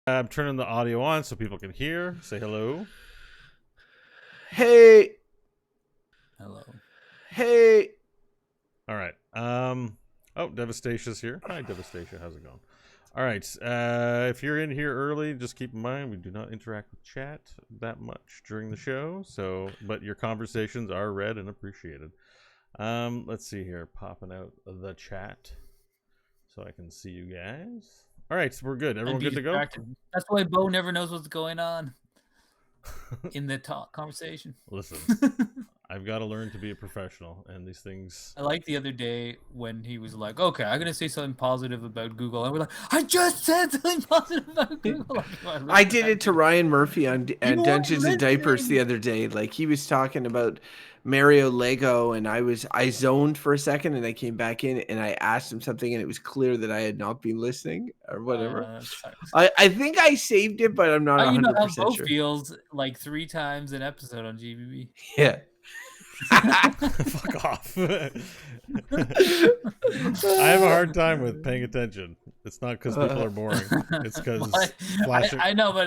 I'm turning the audio on so people can hear. Say hello. Hey. Hello. Hey. All right. Oh, Devastation's here. Hi, Devastation. How's it going? All right. If you're in here early, just keep in mind we do not interact with chat that much during the show. But your conversations are read and appreciated. Let's see here. Popping out the chat so I can see you guys. All right, so we're good. Everyone good to go? That's why Beau never knows what's going on in the conversation. Listen, I've got to learn to be a professional, and these things... I like the other day when he was like, okay, I'm going to say something positive about Google. And we're like, I just said something positive about Google. I did it to Ryan Murphy on Dungeons and Diapers the other day. Like, he was talking about Mario Lego, and I zoned for a second, and I came back in, and I asked him something, and it was clear that I had not been listening or whatever. I think I saved it, but I'm not 100% you know how Beau sure. feels like 3 times an episode on GBB. Yeah. Fuck off. I have a hard time with paying attention. It's not because people are boring. It's because flashing. I know, but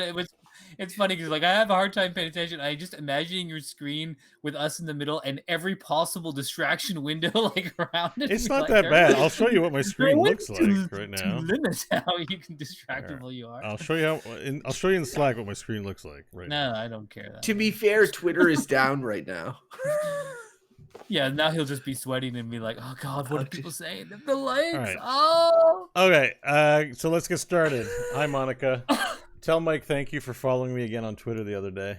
it's funny because like I have a hard time paying attention. I just imagining your screen with us in the middle and every possible distraction window like around it. It's not that bad. I'll show you what my screen looks like right now. Limit how you can distractible you are. I'll show you I'll show you in Slack what my screen looks like right now. No, I don't care. To be fair, Twitter is down right now. Yeah, now he'll just be sweating and be like, "Oh God, what are people saying? The likes." Right. Oh. Okay, so let's get started. Hi, Monica. Tell Mike thank you for following me again on Twitter the other day.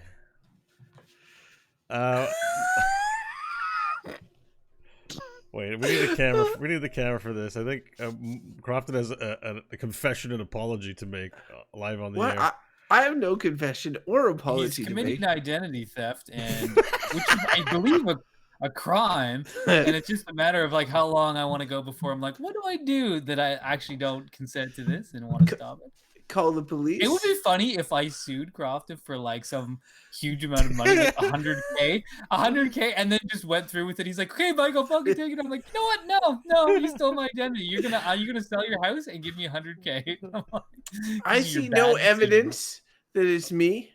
Wait, we need a camera. We need the camera for this. I think Crofton has a confession and apology to make live on the air. I have no confession or apology. He's committing identity theft, and which is, I believe, a crime. And it's just a matter of like how long I want to go before I'm like, what do I do that I actually don't consent to this and want to stop it? Call the police. It would be funny if I sued Crofton for like some huge amount of money, like 100K, and then just went through with it. He's like, okay, Mike, I'll fucking take it. I'm like, you know what? No, you stole my identity. You're gonna sell your house and give me 100K. I see no evidence that it's me.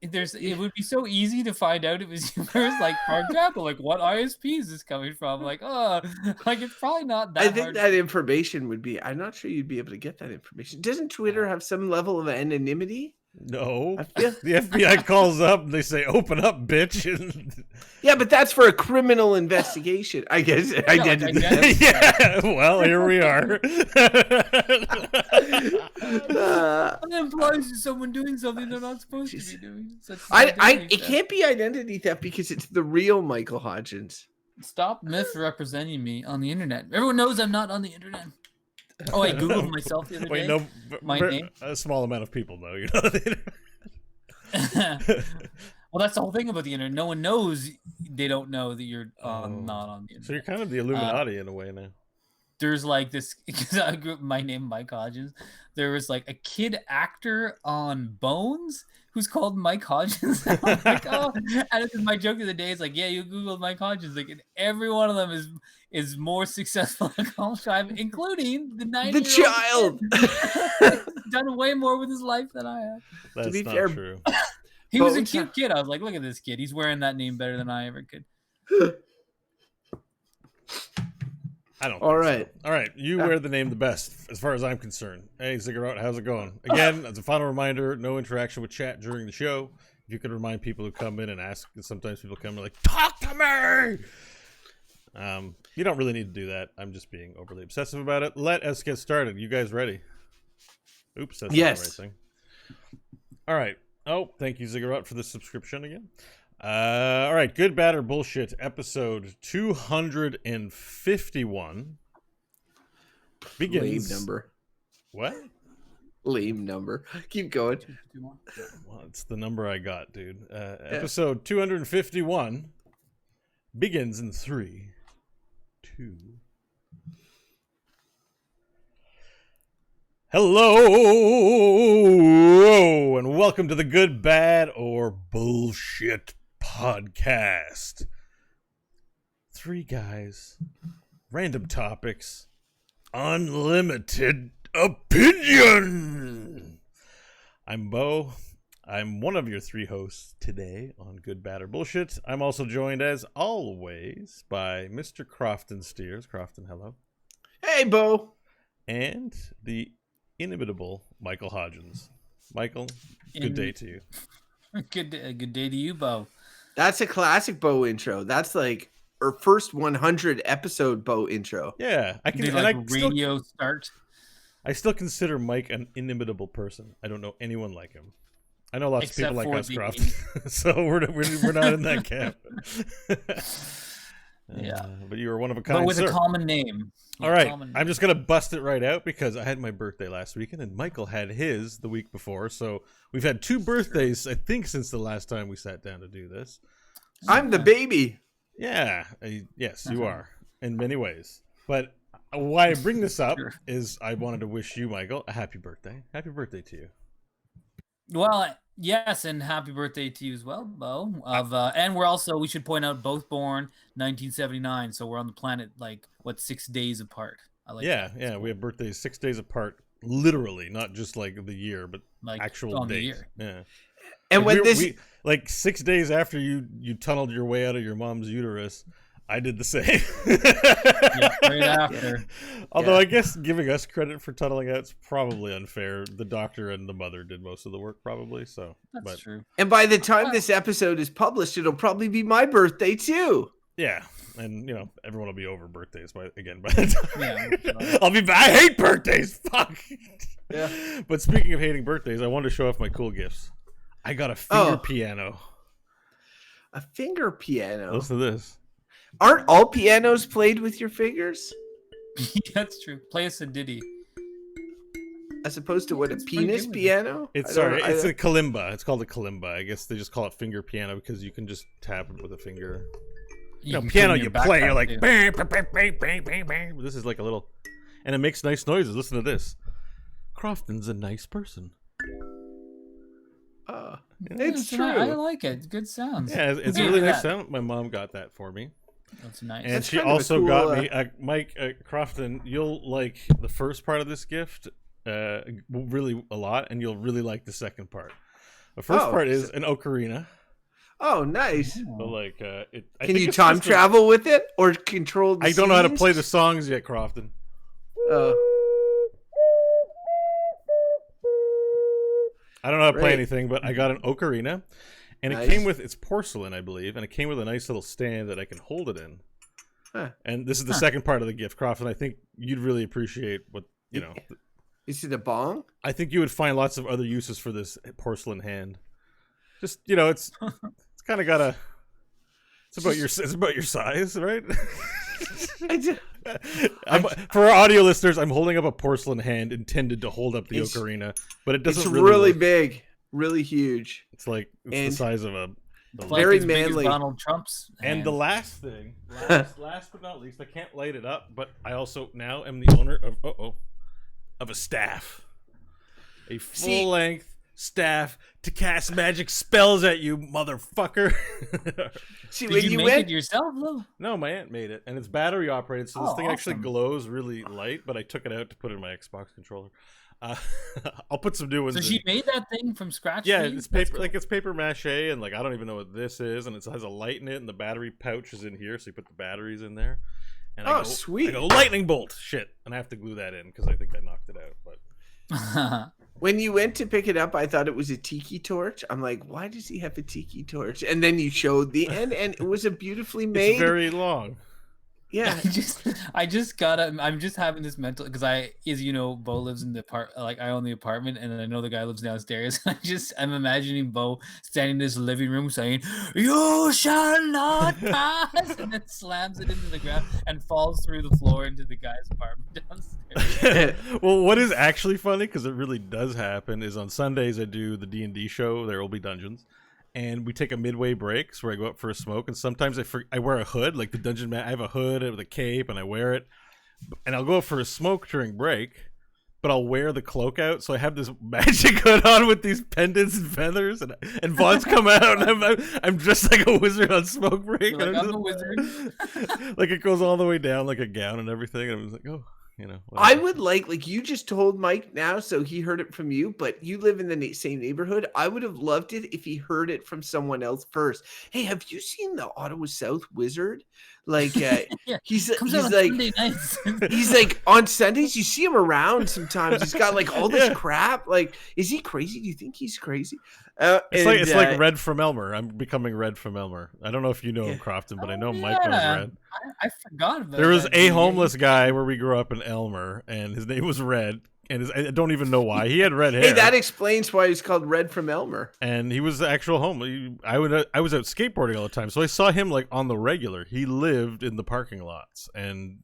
It would be so easy to find out it was yours. Like, for example, like what ISP is this coming from? Like, like it's probably not that. I think that information would be. I'm not sure you'd be able to get that information. Doesn't Twitter have some level of anonymity? No. The FBI calls up and they say, "Open up, bitch." Yeah, but that's for a criminal investigation. I guess identity. Yeah. Well, here we are. That implies someone doing something they're not supposed to be doing. It can't be identity theft because it's the real Michael Hodgins. Stop misrepresenting me on the internet. Everyone knows I'm not on the internet. Oh, I googled myself the other day. No, my name. A small amount of people know you're not on the internet. Well, that's the whole thing about the internet. No one knows. They don't know that you're not on the internet. So you're kind of the Illuminati in a way now. There's like this. I grew up, my name Mike Hodgins. There was like a kid actor on Bones who's called Mike Hodgins. Like, and this is my joke of the day. It's like, yeah, you googled Mike Hodgins, like, and every one of them is more successful than Colin Shrive, including the 9-year-old child. Done way more with his life than I have. That's to be not fair, true. He was a cute kid. I was like, look at this kid. He's wearing that name better than I ever could. I don't. All right. So. All right. You wear the name the best, as far as I'm concerned. Hey, Ziggurat, how's it going? Again, as a final reminder, no interaction with chat during the show. If you could remind people who come in and ask, sometimes people come and like, talk to me. You don't really need to do that. I'm just being overly obsessive about it. Let us get started. You guys ready? Oops, that's not the right thing. All right. Oh, thank you, Ziggurat, for the subscription again. All right, Good, Bad, or Bullshit, episode 251 begins. Lame number. What? Lame number. Keep going. Well, it's the number I got, dude. Episode 251 begins in 3, 2. Hello, and welcome to the Good, Bad, or Bullshit podcast. 3 guys, random topics, unlimited opinion. I'm Beau. I'm one of your three hosts today on Good, Bad, or Bullshit. I'm also joined, as always, by Mr. Crofton Steers. Crofton, hello. Hey, Beau. And the inimitable Michael Hodgins. Michael, good day to you. Good day to you, Beau. That's a classic Beau intro. That's like our first 100 episode Beau intro. Yeah, I can. Did, and like, I radio still, start. I still consider Mike an inimitable person. I don't know anyone like him. I know lots Except of people like for us, the- Crofton. So we're not in that camp. Yeah. But you were one of a kind, But with sir. a common name. All right, I'm just gonna bust it right out because I had my birthday last weekend and Michael had his the week before. So we've had two birthdays, I think, since the last time we sat down to do this. I'm the baby. Yeah, yes, you are in many ways. But why I bring this up Sure. is I wanted to wish you, Michael, a happy birthday. Happy birthday to you. Well, yes, and happy birthday to you as well, Beau. And we should point out, both born 1979, so we're on the planet 6 days apart. I like that. Yeah, we have birthdays 6 days apart, literally, not just like the year, but Like, actual on the date. year. Yeah. And when we 6 days after you tunneled your way out of your mom's uterus, I did the same. Yeah, right after. Although I guess giving us credit for tunneling out is probably unfair. The doctor and the mother did most of the work, probably. So That's true. And by the time this episode is published, it'll probably be my birthday too. Yeah, and everyone will be over birthdays by the time. Yeah. I hate birthdays. Fuck. Yeah. But speaking of hating birthdays, I wanted to show off my cool gifts. I got a finger piano. A finger piano. Listen to this. Aren't all pianos played with your fingers? That's true. Play us a ditty. As opposed to what, a It's pretty penis good. piano? It's it's a kalimba. It's called a kalimba. I guess they just call it finger piano because you can just tap it with a finger. You can put Piano in your you play, you're backpack, like too. bang, bang, bang, bang, bang, bang, bang. This is like a little, and it makes nice noises. Listen to this. Crofton's a nice person. It's true. I like it. Good sounds. Yeah, it's a Who really gave you nice that? sound. My mom got that for me. That's nice. And That's she kind of a also cool, got me, Mike Crofton, you'll like the first part of this gift really a lot, and you'll really like the second part. The first part is an ocarina. Oh, nice. So like, I Can think you it's time just travel with it or control the I don't know how to scenes? play the songs yet, Crofton. I don't know how to play Great. anything, but I got an ocarina, and Nice. it came with, it's porcelain, I believe, and it came with a nice little stand that I can hold it in. Huh. And this is the second part of the gift, Crofton. I think you'd really appreciate what, Is it a bong? I think you would find lots of other uses for this porcelain hand. Just, it's kind of got a, it's about your size, right? For our audio listeners, I'm holding up a porcelain hand intended to hold up the It's- ocarina, but it It's doesn't really work. big, really huge. It's like it's And- the size of a. Like very as big as manly. Donald Trump's. And hand. the last thing, last but not least, I can't light it up, but I also now am the owner of a staff, a full-length staff to cast magic spells at you, motherfucker. See, Did when you you make went, it yourself, though? No, my aunt made it, and it's battery operated, so this Oh, thing actually awesome. glows really light. But I took it out to put it in my Xbox controller. I'll put some new ones. So in. she made that thing from scratch? Yeah, for you? it's That's paper, cool. like it's paper mache, and like I don't even know what this is, and it has a light in it, and the battery pouch is in here, so you put the batteries in there. And I Oh, go, sweet. I go lightning bolt, shit, and I have to glue that in because I think I knocked it out. But when you went to pick it up, I thought it was a tiki torch. I'm like, why does he have a tiki torch? And then you showed the end, and it was a beautifully made. it's very long. Yeah. I just gotta. I'm just having this mental because as you know, Beau lives in the I own the apartment, and I know the guy lives downstairs. I'm imagining Beau standing in his living room saying, "You shall not pass," and then slams it into the ground and falls through the floor into the guy's apartment downstairs. Well, what is actually funny, because it really does happen, is on Sundays I do the D&D show. There will be dungeons. And we take a midway breaks where I go up for a smoke, and sometimes I wear a hood, like the dungeon man. I have a hood with a cape, and I wear it, and I'll go up for a smoke during break, but I'll wear the cloak out, so I have this magic hood on with these pendants and feathers, and Vaughn's come out, and I'm dressed like a wizard on smoke break. You're like, and I'm a wizard. like it goes all the way down like a gown and everything, and I was like, oh, you know. I whatever. would like you just told Mike now, so he heard it from you, but you live in the same neighborhood. I would have loved it if he heard it from someone else first. Hey, have you seen the Ottawa South Wizard? Like, Yeah, he's comes out on like Sunday nights. he's like on Sundays. You see him around sometimes. He's got like all this Yeah. crap. Like, is he crazy? Do you think he's crazy? It's like Red from Elmer. I'm becoming Red from Elmer. I don't know if you know him, Yeah. Crofton, but I Oh, know Mike knows yeah. Red. I forgot about There was that. a Yeah, homeless guy where we grew up in Elmer, and his name was Red, and I don't even know why. He had red hair. Hey, that explains why he's called Red from Elmer. And he was the actual homeless. I was out skateboarding all the time, so I saw him like on the regular. He lived in the parking lots, and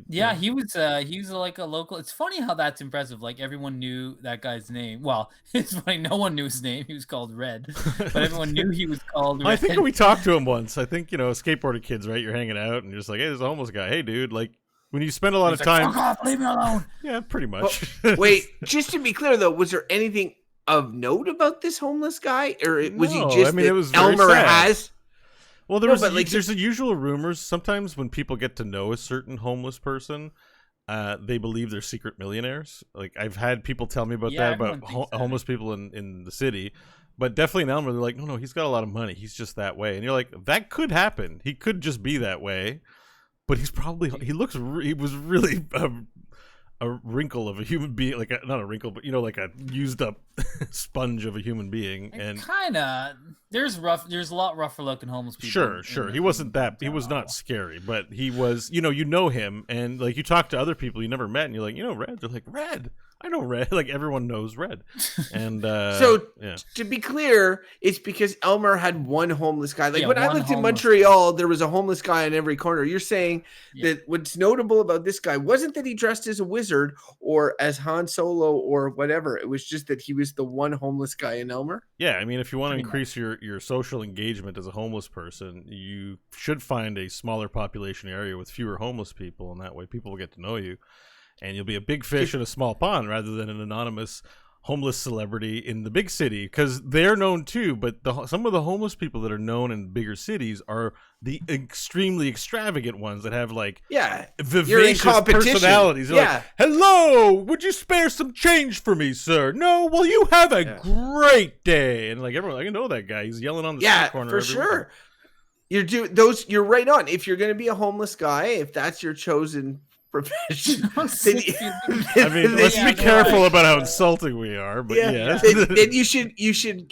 Yeah, he was like a local. It's funny how that's impressive. Like everyone knew that guy's name. Well, it's funny no one knew his name. He was called Red, but everyone knew he was called Red. I think we talked to him once. I think skateboarding kids, right? You're hanging out, and you're just like, "Hey, there's a homeless guy. Hey, dude, like." When you spend a lot He's of like, time, fuck off, leave me alone. Yeah, pretty much. Wait, just to be clear though, was there anything of note about this homeless guy, or was No, he just? I mean, it was very Elmer sad. has. Well, No, but, like, there's the usual rumors. Sometimes when people get to know a certain homeless person, they believe they're secret millionaires. Like I've had people tell me about Yeah, that everyone about thinks that. homeless people in the city, but definitely in Elmer, they're like, no, he's got a lot of money. He's just that way, and you're like, that could happen. He could just be that way, but he was really a wrinkle of a human being, like not a wrinkle, but like a used up sponge of a human being, and. Kind of. There's a lot rougher looking homeless people. Sure. He wasn't that. He was not scary, but he was. You know him, and like you talk to other people you never met, and you're like, Red. They're like, Red. I know Red. Like everyone knows Red. And To be clear, it's because Elmer had one homeless guy. Like Yeah, when I one lived in homeless Montreal, there was a homeless guy on every corner. You're saying Yeah. that what's notable about this guy wasn't that he dressed as a wizard or as Han Solo or whatever. It was just that he was the one homeless guy in Elmer. yeah, I mean, if you want to Pretty increase your social engagement as a homeless person, you should find a smaller population area with fewer homeless people, and that way people will get to know you, and you'll be a big fish in a small pond rather than an anonymous homeless celebrity in the big city, because they're known too, but some of the homeless people that are known in bigger cities are the extremely extravagant ones that have like Yeah. vivacious competition. personalities. They're Yeah. like, hello, would you spare some change for me, sir? No, well, you have a great day. And like everyone, I know that guy. He's yelling on the street corner for every sure. You're right on. If you're going to be a homeless guy, if that's your chosen profession, I mean, let's Yeah, be careful about how insulting we are, but yeah. then you should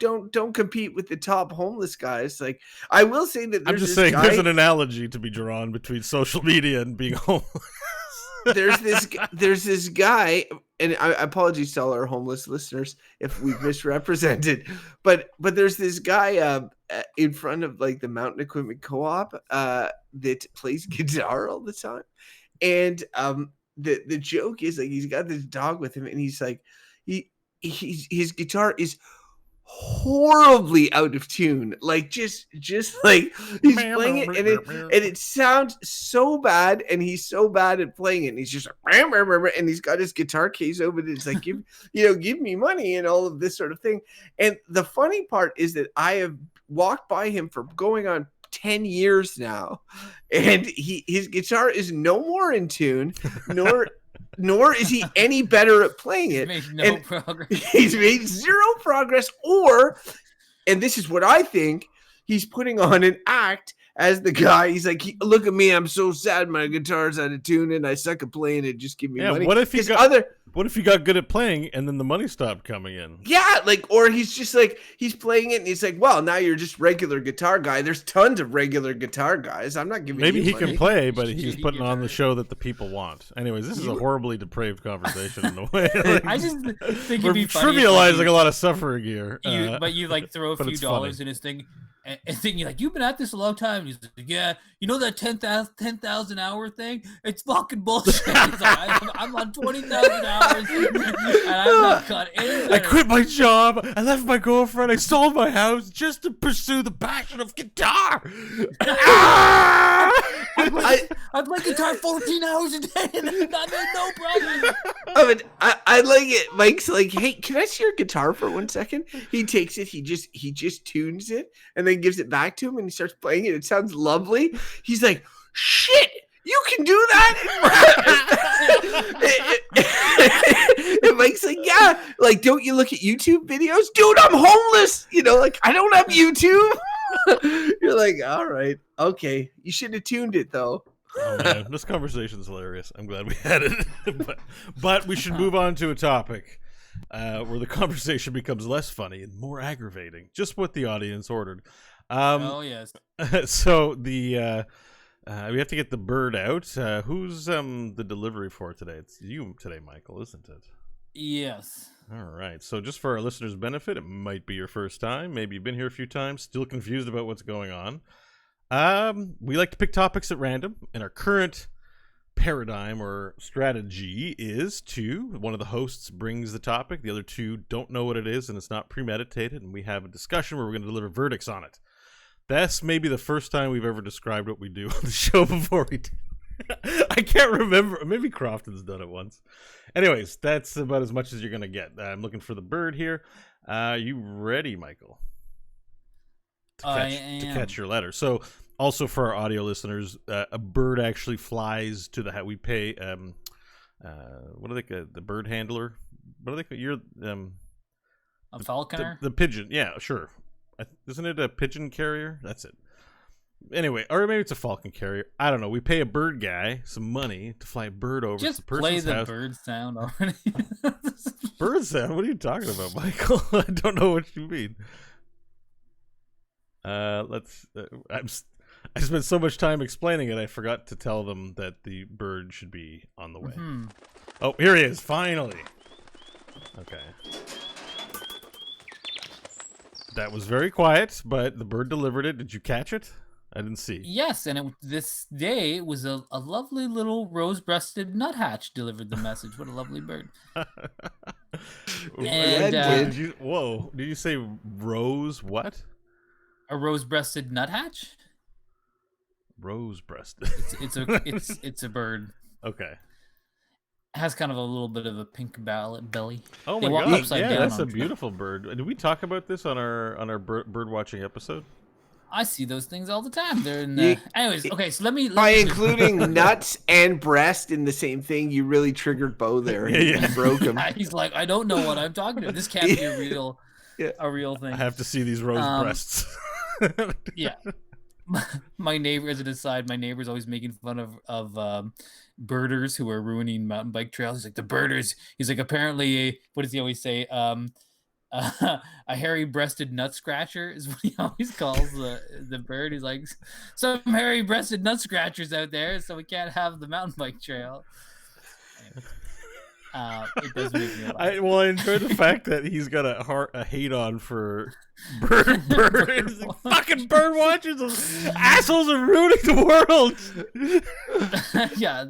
don't compete with the top homeless guys. Like I will say that I'm there's just this saying guy, there's an analogy to be drawn between social media and being homeless. there's this guy, and I apologies to all our homeless listeners if we've misrepresented, but there's this guy in front of like the Mountain Equipment Co-op that plays guitar all the time, and the joke is like he's got this dog with him, and he's like his guitar is horribly out of tune, like just like he's playing it and it sounds so bad, and he's so bad at playing it, and he's just like, and he's got his guitar case open, and it's like give me money and all of this sort of thing. And the funny part is that I have walked by him for going on 10 years now, and his guitar is no more in tune, nor is he any better at playing it. He's made no progress. He's made zero progress, and this is what I think, he's putting on an act as the guy. He's like, look at me, I'm so sad my guitar's out of tune and I suck at playing it, just give me money. What if he got good at playing and then the money stopped coming in? Yeah, like, or he's just like, he's playing it and he's like, well, now you're just regular guitar guy. There's tons of regular guitar guys. I'm not giving Maybe you he money. can play, but he's putting on the show that the people want. Anyways, this is a horribly depraved conversation in a way. Like, I just think we're it'd be funny trivializing a lot of suffering here. but you like throw a but few it's dollars funny. in his thing, and think you're like, you've been at this a long time. And he's like, yeah, you know that 10,000 hour thing? It's fucking bullshit. He's like, I'm on 20,000 hours, and I'm not cut any. I quit my job. I left my girlfriend. I sold my house just to pursue the passion of guitar. I play guitar 14 hours a day, and I made no progress. I like it. Mike's like, hey, can I see your guitar for 1 second? He takes it, he just tunes it and then gives it back to him, and he starts playing it. It sounds lovely. He's like, shit, You can do that? And Mike's like, yeah. Like, don't you look at YouTube videos? Dude, I'm homeless. You know, like, I don't have YouTube. You're like, all right. Okay. You should have tuned it, though. Oh, man. This conversation's hilarious. I'm glad we had it. but we should move on to a topic where the conversation becomes less funny and more aggravating. Just what the audience ordered. Oh, yes. So the... we have to get the bird out. Who's the delivery for today? It's you today, Michael, isn't it? Yes. All right. So just for our listeners' benefit, it might be your first time. Maybe you've been here a few times, still confused about what's going on. We like to pick topics at random, and our current paradigm or strategy is one of the hosts brings the topic, the other two don't know what it is, and it's not premeditated, and we have a discussion where we're going to deliver verdicts on it. That's maybe the first time we've ever described what we do on the show before we do. I can't remember. Maybe Crofton's done it once. Anyways, that's about as much as you're going to get. I'm looking for the bird here. You ready, Michael? To catch your letter. So, also for our audio listeners, a bird actually flies to the house. We pay, what do they call the bird handler? What do they call you're a falconer? The pigeon. Yeah, sure. Isn't it a pigeon carrier? That's it. Anyway, or maybe it's a falcon carrier. I don't know. We pay a bird guy some money to fly a bird over to the person's house. Just play the bird sound already. Bird sound? What are you talking about, Michael? I don't know what you mean. I spent so much time explaining it, I forgot to tell them that the bird should be on the way. Mm-hmm. Oh, here he is, finally. Okay. That was very quiet, but the bird delivered it. Did you catch it? I didn't see. Yes, and this day it was a lovely little rose-breasted nuthatch delivered the message. What a lovely bird. And, did you say rose what? A rose-breasted nuthatch? Rose-breasted. It's a bird. Okay. Has kind of a little bit of a pink belly. Oh my god! Yeah, that's a beautiful bird. Did we talk about this on our bird watching episode? I see those things all the time. They're in the... Anyways, okay. So let me including nuts and breast in the same thing. You really triggered Beau there. And broke him. He's like, I don't know what I'm talking about. This can't be a real thing. I have to see these rose breasts. Yeah. My neighbor, as an aside, my neighbor's always making fun of birders who are ruining mountain bike trails. He's like, the birders. He's like, apparently, what does he always say? A hairy-breasted nut scratcher is what he always calls the bird. He's like, some hairy-breasted nut scratchers out there, so we can't have the mountain bike trail. It does make me laugh. I enjoy the fact that he's got a hate on for birds. Fucking bird watchers, those assholes are ruining the world. Yeah.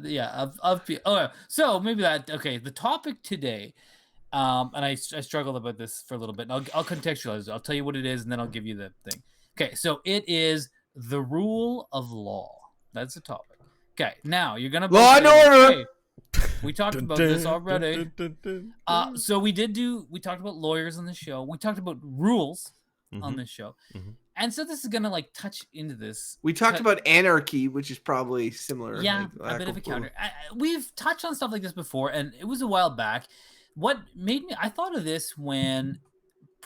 So maybe that. Okay, the topic today. And I struggled about this for a little bit. And I'll contextualize it. I'll tell you what it is, and then I'll give you the thing. Okay, so it is the rule of law. That's the topic. Okay, now you're gonna law and order. Hey, we talked about this already. So we talked about lawyers on the show. We talked about rules on this show. Mm-hmm. And so this is gonna like touch into this. We talked about anarchy, which is probably similar. Yeah, like, a bit of a counter. We've touched on stuff like this before, and it was a while back. What made me, I thought of this when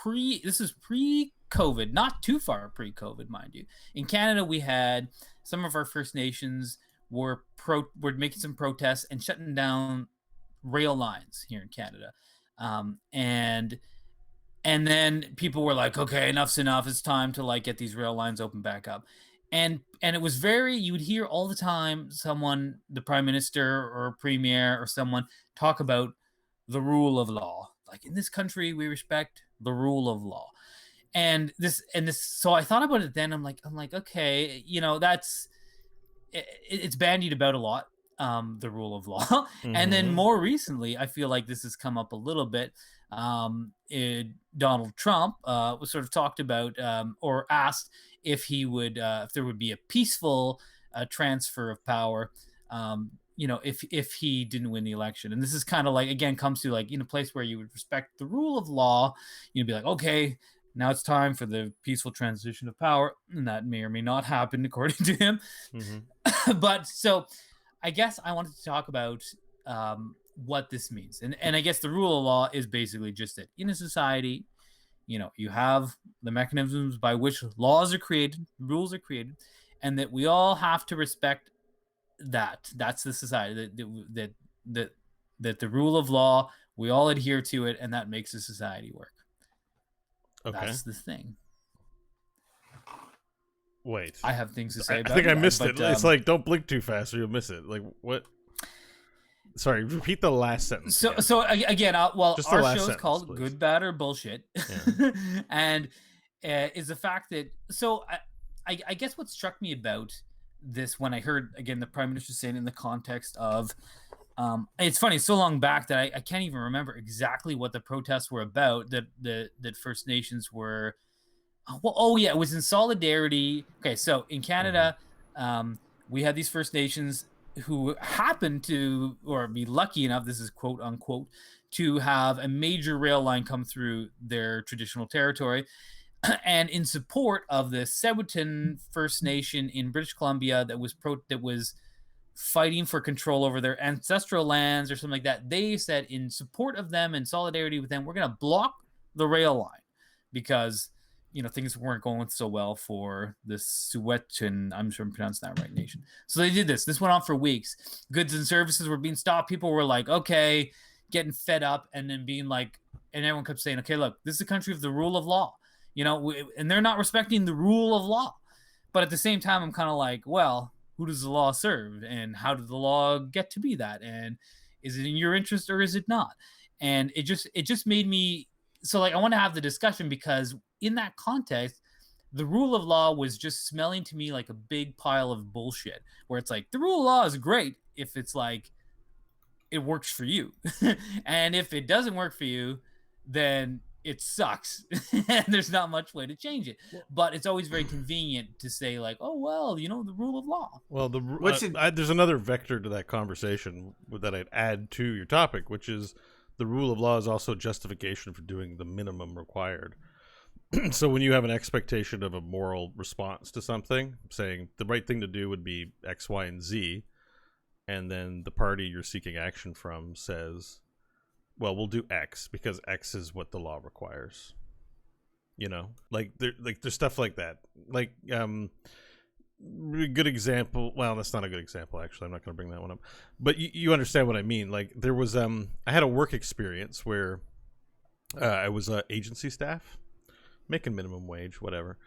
this is pre-COVID, not too far pre-COVID, mind you. In Canada, we had some of our First Nations were making some protests and shutting down rail lines here in Canada. And then people were like, okay, enough's enough. It's time to like get these rail lines open back up. And it was you would hear all the time someone, the prime minister or premier or someone talk about the rule of law. Like, in this country, we respect the rule of law. And this, so I thought about it then. I'm like, okay, it's bandied about a lot, the rule of law. Mm-hmm. And then more recently, I feel like this has come up a little bit. Donald Trump was sort of talked about or asked if if there would be a peaceful transfer of power, if he didn't win the election. And this is kind of like, again, comes to like in a place where you would respect the rule of law. You'd be like, okay, now it's time for the peaceful transition of power. And that may or may not happen according to him. Mm-hmm. But so I guess I wanted to talk about what this means, and I guess the rule of law is basically just that in a society, you have the mechanisms by which laws are created, rules are created, and that we all have to respect that. That's the society that the rule of law, we all adhere to it, and that makes the society work. Okay. That's the thing. Wait. I have things to say about I think it. I missed it. It's like, don't blink too fast or you'll miss it. Like, what? Sorry, repeat the last sentence. So again, well, Just the our last show is sentence, called please. Good, Bad, or Bullshit. Yeah. And is the fact that, so I guess what struck me about this when I heard, again, the Prime Minister saying in the context of, it's funny, so long back that I can't even remember exactly what the protests were about, that First Nations were, it was in solidarity. Okay, so in Canada, we had these First Nations who happened to, or be lucky enough, this is quote unquote, to have a major rail line come through their traditional territory. And in support of the Tsewutin First Nation in British Columbia that was fighting for control over their ancestral lands or something like that, they said in support of them and solidarity with them, we're going to block the rail line because things weren't going so well for the Tsewutin, I'm sure I'm pronouncing that right, nation. So they did this. This went on for weeks. Goods and services were being stopped. People were like, okay, getting fed up, and then being like, and everyone kept saying, okay, look, this is a country of the rule of law, and they're not respecting the rule of law. But at the same time, I'm kind of like, well, who does the law serve? And how did the law get to be that? And is it in your interest or is it not? And it just made me, so like, I want to have the discussion because in that context, the rule of law was just smelling to me like a big pile of bullshit, where it's like, the rule of law is great if it's like, it works for you. And if it doesn't work for you, then it sucks. And there's not much way to change it. But it's always very convenient to say like, oh, well, the rule of law. Well, there's another vector to that conversation that I'd add to your topic, which is the rule of law is also justification for doing the minimum required. So when you have an expectation of a moral response to something, saying the right thing to do would be X, Y, and Z, and then the party you're seeking action from says, well, we'll do X because X is what the law requires. There's stuff like that. Like, good example. Well, that's not a good example, actually. I'm not going to bring that one up. But you understand what I mean. Like, there was, I had a work experience where I was agency staff, making minimum wage, whatever.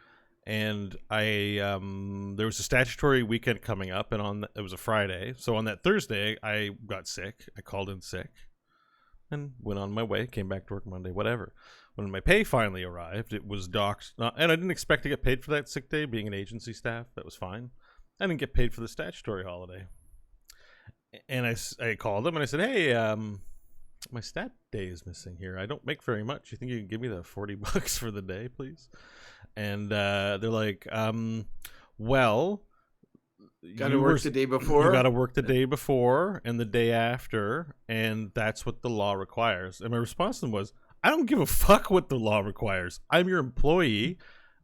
And there was a statutory weekend coming up, and it was a Friday. So on that Thursday, I got sick. I called in sick and went on my way, came back to work Monday, whatever. When my pay finally arrived, it was docked. And I didn't expect to get paid for that sick day, being an agency staff. That was fine. I didn't get paid for the statutory holiday. And I called them and I said, hey, my stat day is missing here. I don't make very much. You think you can give me the $40 for the day, please? And they're like, well, got to work the day before. You got to work the day before and the day after, and that's what the law requires. And my response to them was, I don't give a fuck what the law requires. I'm your employee.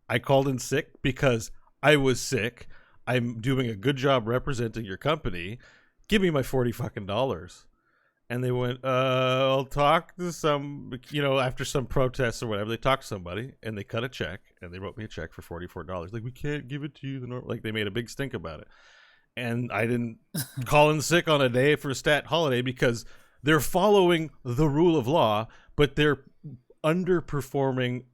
I called in sick because I was sick. I'm doing a good job representing your company. Give me my $40. And they went, I'll talk to some, after some protests or whatever, they talked to somebody and they cut a check and they wrote me a check for $44. Like, we can't give it to you. Like, they made a big stink about it. And I didn't call in sick on a day for a stat holiday because they're following the rule of law, but they're underperforming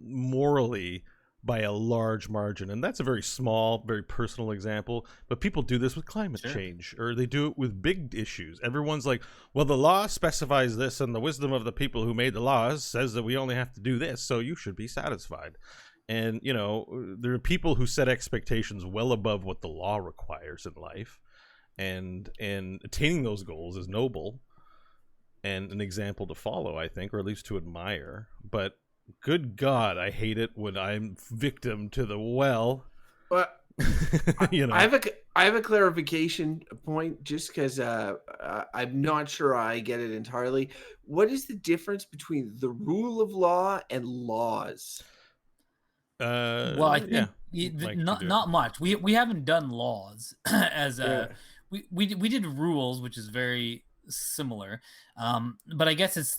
morally by a large margin. And that's a very small, very personal example. But people do this with climate change, or they do it with big issues. Everyone's like, well, the law specifies this, and the wisdom of the people who made the laws says that we only have to do this, so you should be satisfied. And, there are people who set expectations well above what the law requires in life. And attaining those goals is noble and an example to follow, I think, or at least to admire. But good God, I hate it when I'm victim to the well. But I have a clarification point, just because I'm not sure I get it entirely. What is the difference between the rule of law and laws? Well, I think not much. We haven't done laws as we did rules, which is very similar. But I guess it's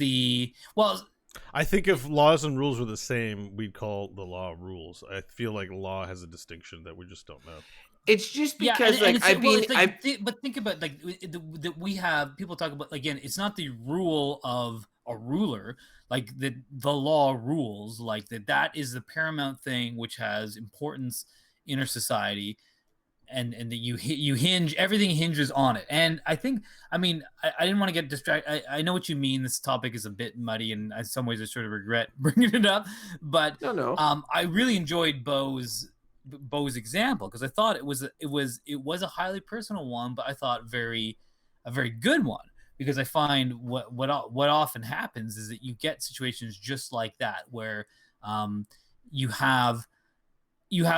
I think if laws and rules were the same, we'd call the law rules. I feel like law has a distinction that we just don't know. It's just because but think about like that we have people talk about, again, it's not the rule of a ruler, like the law rules, like that is the paramount thing which has importance in our society, and that you hinge, everything hinges on it. And I think, I mean, I didn't want to get distracted. I know what you mean. This topic is a bit muddy, and in some ways I sort of regret bringing it up, but no. I really enjoyed Beau's example, because I thought it was a highly personal one, but I thought a very good one, because I find what often happens is that you get situations just like that where you have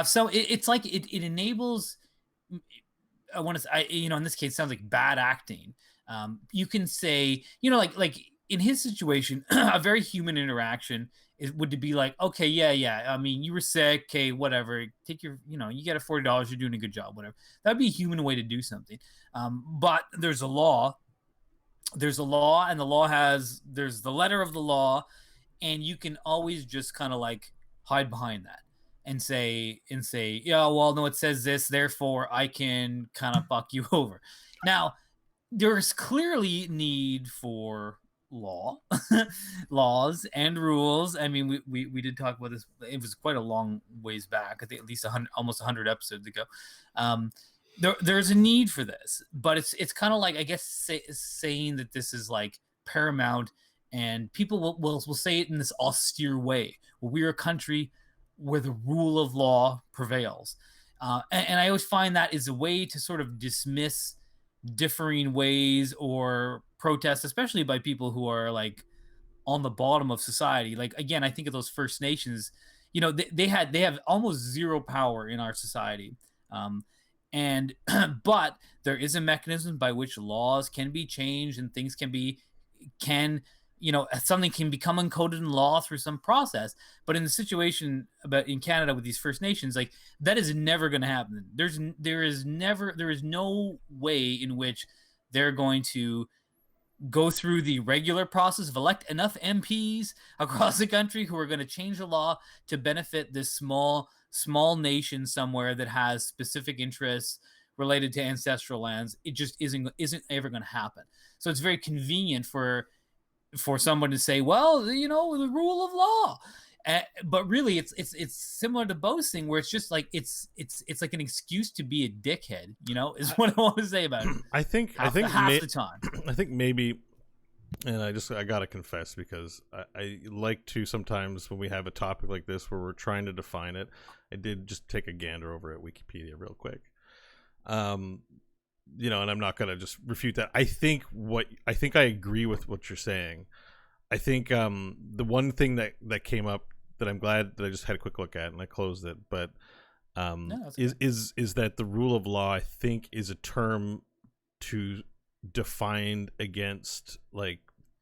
so it's like it enables, I want to, in this case, it sounds like bad acting. You can say, like in his situation, a very human interaction would be like, okay, yeah. I mean, you were sick. Okay, whatever. Take your, you get a $40. You're doing a good job. Whatever. That'd be a human way to do something. But there's a law. There's a law, and there's the letter of the law, and you can always just kind of like hide behind that and say, yeah, well, no, it says this, therefore I can kind of fuck you over. Now, there's clearly need for laws and rules. I mean, we did talk about this. It was quite a long ways back. I think at least almost 100 episodes ago. There's a need for this, but it's kind of like, I guess, saying that this is like paramount, and people will say it in this austere way. Well, we're a country where the rule of law prevails, and I always find that is a way to sort of dismiss differing ways or protest, especially by people who are like on the bottom of society. Like, again, I think of those First Nations. They have almost zero power in our society, and but there is a mechanism by which laws can be changed and things something can become encoded in law through some process. But in the situation in Canada with these First Nations, like, that is never going to happen. There is no way in which they're going to go through the regular process of elect enough MPs across the country who are going to change the law to benefit this small nation somewhere that has specific interests related to ancestral lands. It just isn't ever going to happen. So it's very convenient for someone to say, well, the rule of law, but really it's similar to Beau's thing, where it's just like it's like an excuse to be a dickhead, is what I want to say about it. I think half the time. I think maybe, and I gotta confess, because I like to sometimes, when we have a topic like this where we're trying to define it, I did just take a gander over at Wikipedia real quick. And I'm not gonna just refute that. I think I agree with what you're saying. I think the one thing that came up that I'm glad that I just had a quick look at, and I closed it, but is that the rule of law, I think, is a term defined against like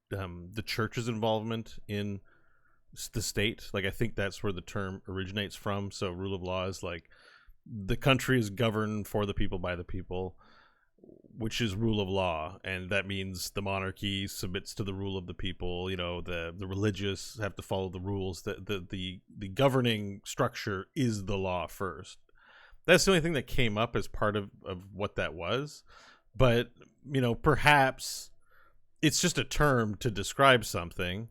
the church's involvement in the state. Like, I think that's where the term originates from. So rule of law is like, the country is governed for the people by the people, which is rule of law, and that means the monarchy submits to the rule of the people. The religious have to follow the rules. The governing structure is the law first. That's the only thing that came up as part of what that was. But perhaps it's just a term to describe something,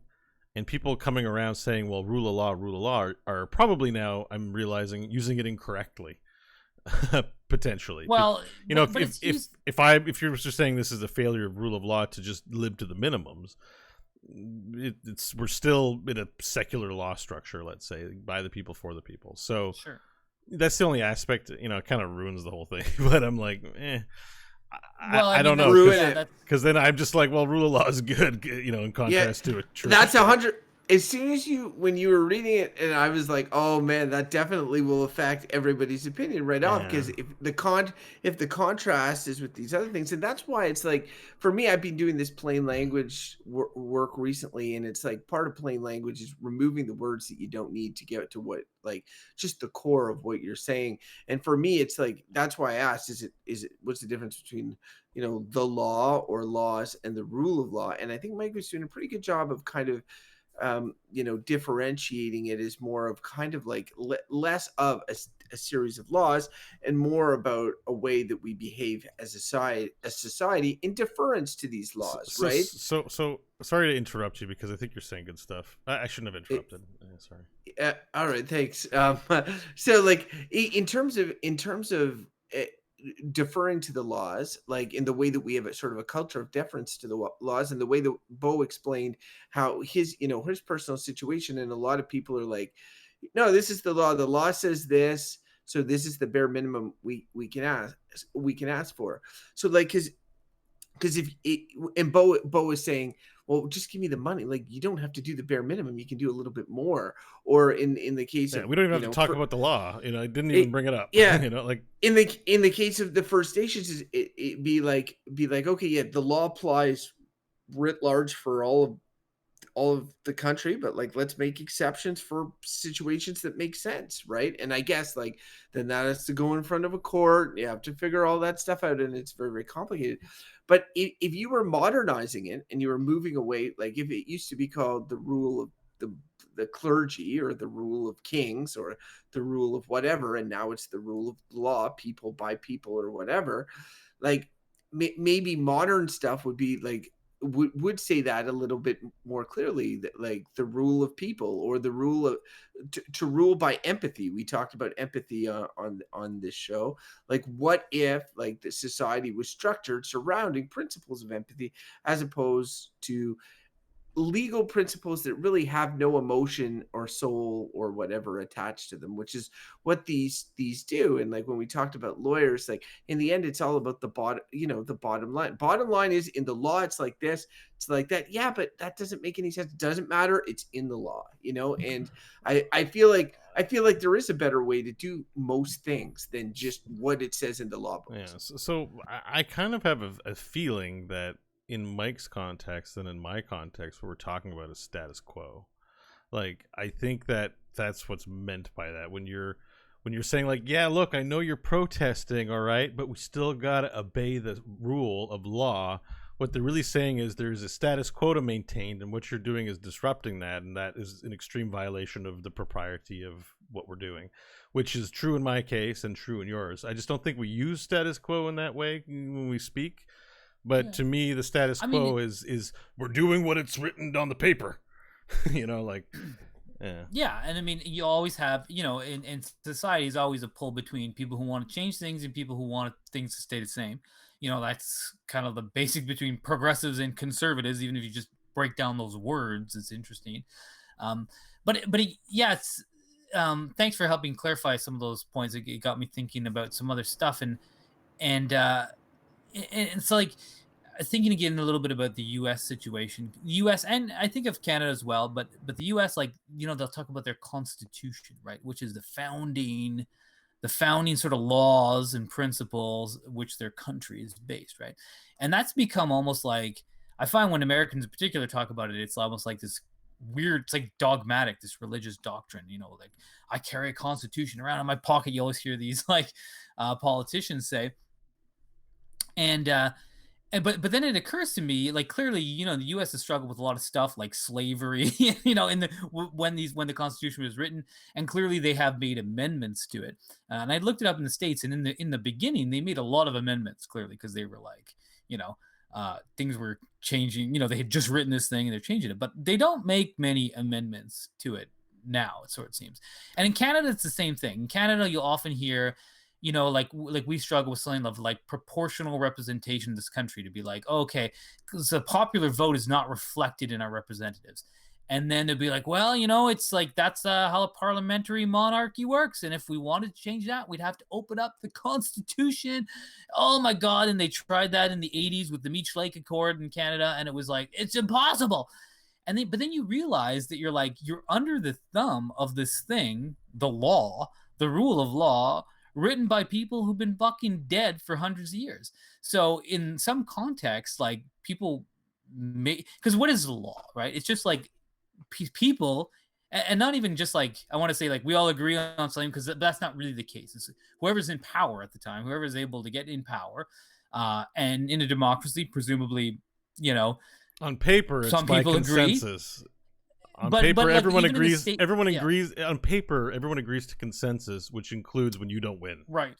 and people coming around saying, well, rule of law are probably, now I'm realizing, using it incorrectly. Potentially. Well, if you're just saying this is a failure of rule of law to just live to the minimums, we're still in a secular law structure, let's say, by the people for the people. So sure, that's the only aspect. It kind of ruins the whole thing. But I'm like, I don't know, ruin it, because then I'm just like, well, rule of law is good, in contrast to a church. That's as soon as when you were reading it, and I was like, oh man, that definitely will affect everybody's opinion right off, Yeah. because if the contrast is with these other things, and that's why it's like, for me, I've been doing this plain language work recently, and it's like part of plain language is removing the words that you don't need to get to what, like, just the core of what you're saying. And for me, it's like, that's why I asked, is it what's the difference between, the law or laws and the rule of law? And I think Mike was doing a pretty good job of kind of differentiating it as more of kind of like less of a series of laws and more about a way that we behave as a society in deference to these laws, right? So sorry to interrupt you because I think you're saying good stuff. I shouldn't have interrupted. Sorry. All right, thanks. So like in terms of deferring to the laws, like in the way that we have a sort of a culture of deference to the laws, and the way that Beau explained how his personal situation, and a lot of people are like, no, this is the law. The law says this, so this is the bare minimum we can ask for. So like, because if it, and Beau is saying, well, just give me the money. Like, you don't have to do the bare minimum. You can do a little bit more. Or in the case Yeah, of, we don't even have to talk about the law. I didn't even bring it up. yeah. Like in the case of the First Nations, it be like, okay, yeah, the law applies writ large for all of the country, but like, let's make exceptions for situations that make sense, right? And I guess like, then that has to go in front of a court. You have to figure all that stuff out, and it's very, very complicated. But if you were modernizing it and you were moving away, like if it used to be called the rule of the clergy, or the rule of kings, or the rule of whatever, and now it's the rule of law, people by people, or whatever, like maybe modern stuff would be like, would say that a little bit more clearly, that like the rule of people, or the rule of to rule by empathy. We talked about empathy on this show. Like, what if like the society was structured surrounding principles of empathy, as opposed to legal principles that really have no emotion or soul or whatever attached to them, which is what these do. And like, when we talked about lawyers, like in the end, it's all about the bottom line. Bottom line is, in the law, it's like this, it's like that. Yeah, but that doesn't make any sense. It doesn't matter. It's in the law, and I feel like there is a better way to do most things than just what it says in the law books. yeah. So I kind of have a feeling that in Mike's context and in my context, what we're talking about is status quo. Like, I think that's what's meant by that. When you're saying like, yeah, look, I know you're protesting, all right, but we still gotta obey the rule of law. What they're really saying is there's a status quo to maintain, and what you're doing is disrupting that, and that is an extreme violation of the propriety of what we're doing, which is true in my case and true in yours. I just don't think we use status quo in that way when we speak. But to me, the status quo is we're doing what it's written on the paper. Like, yeah. Yeah, and I mean, you always have, in society is always a pull between people who want to change things and people who want things to stay the same. That's kind of the basic between progressives and conservatives. Even if you just break down those words, it's interesting. Yeah, it's thanks for helping clarify some of those points. It got me thinking about some other stuff, and it's like thinking again a little bit about the U.S. situation, U.S. and I think of Canada as well, but the U.S., like, they'll talk about their constitution, right, which is the founding sort of laws and principles which their country is based, right, and that's become almost like, I find when Americans in particular talk about it, it's almost like this weird, it's like dogmatic, this religious doctrine, like, I carry a constitution around in my pocket. You always hear these like politicians say. But then it occurs to me, like, clearly, the U.S. has struggled with a lot of stuff like slavery, when the Constitution was written, and clearly they have made amendments to it. And I looked it up in the States, and in the beginning, they made a lot of amendments, clearly, because they were like, things were changing. They had just written this thing and they're changing it, but they don't make many amendments to it now, so it seems. And in Canada, it's the same thing. In Canada, you'll often hear, like we struggle with something of like proportional representation in this country, to be like, oh, okay, because the popular vote is not reflected in our representatives. And then they'll be like, well, it's like, that's how a parliamentary monarchy works. And if we wanted to change that, we'd have to open up the Constitution. Oh my God. And they tried that in the 80s with the Meech Lake Accord in Canada. And it was like, it's impossible. but then you realize that you're under the thumb of this thing, the law, the rule of law, written by people who've been fucking dead for hundreds of years. So in some contexts, like people may, because what is the law, right? It's just like people, and not even just like, I want to say like we all agree on something, because that's not really the case. It's whoever's in power at the time, whoever's able to get in power, and in a democracy, presumably, you know, on paper, it's some by people agree. consensus. On paper, like, everyone even in the agrees. state- Everyone yeah. agrees. On paper, everyone agrees to consensus, which includes when you don't win. Right.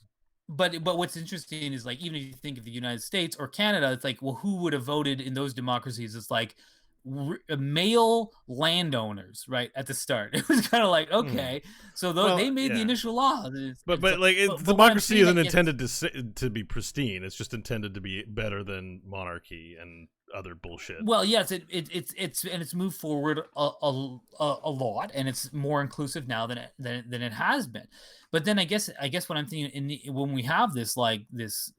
But what's interesting is, like, even if you think of the United States or Canada, it's like, well, who would have voted in those democracies? It's like male landowners, right at the start. It was kind of like, okay, so they made the initial law. But like democracy isn't intended to be pristine. It's just intended to be better than monarchy and other bullshit. Well, yes, it's moved forward a lot, and it's more inclusive now than it has been. But then I guess what I'm thinking, when we have this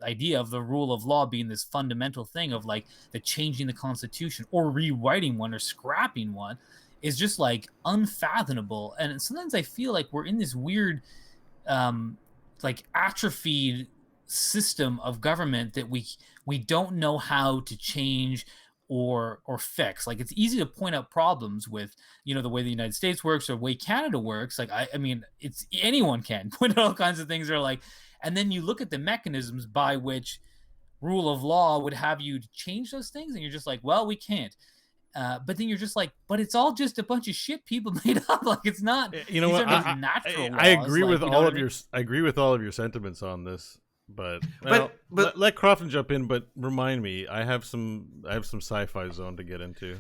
idea of the rule of law being this fundamental thing of like the changing the Constitution or rewriting one or scrapping one, is just like unfathomable. And sometimes I feel like we're in this weird, like atrophied system of government that we don't know how to change or fix. Like, it's easy to point out problems with, you know, the way the United States works or the way Canada works. Like, I mean, it's anyone can point out all kinds of things that are like, and then you look at the mechanisms by which rule of law would have you change those things, and you're just like, well, we can't. But then you're just like, but it's all just a bunch of shit people made up. Like, it's not. You know what? I agree with all of your. I agree with all of your sentiments on this. But let Crofton jump in. But remind me, I have some sci-fi zone to get into.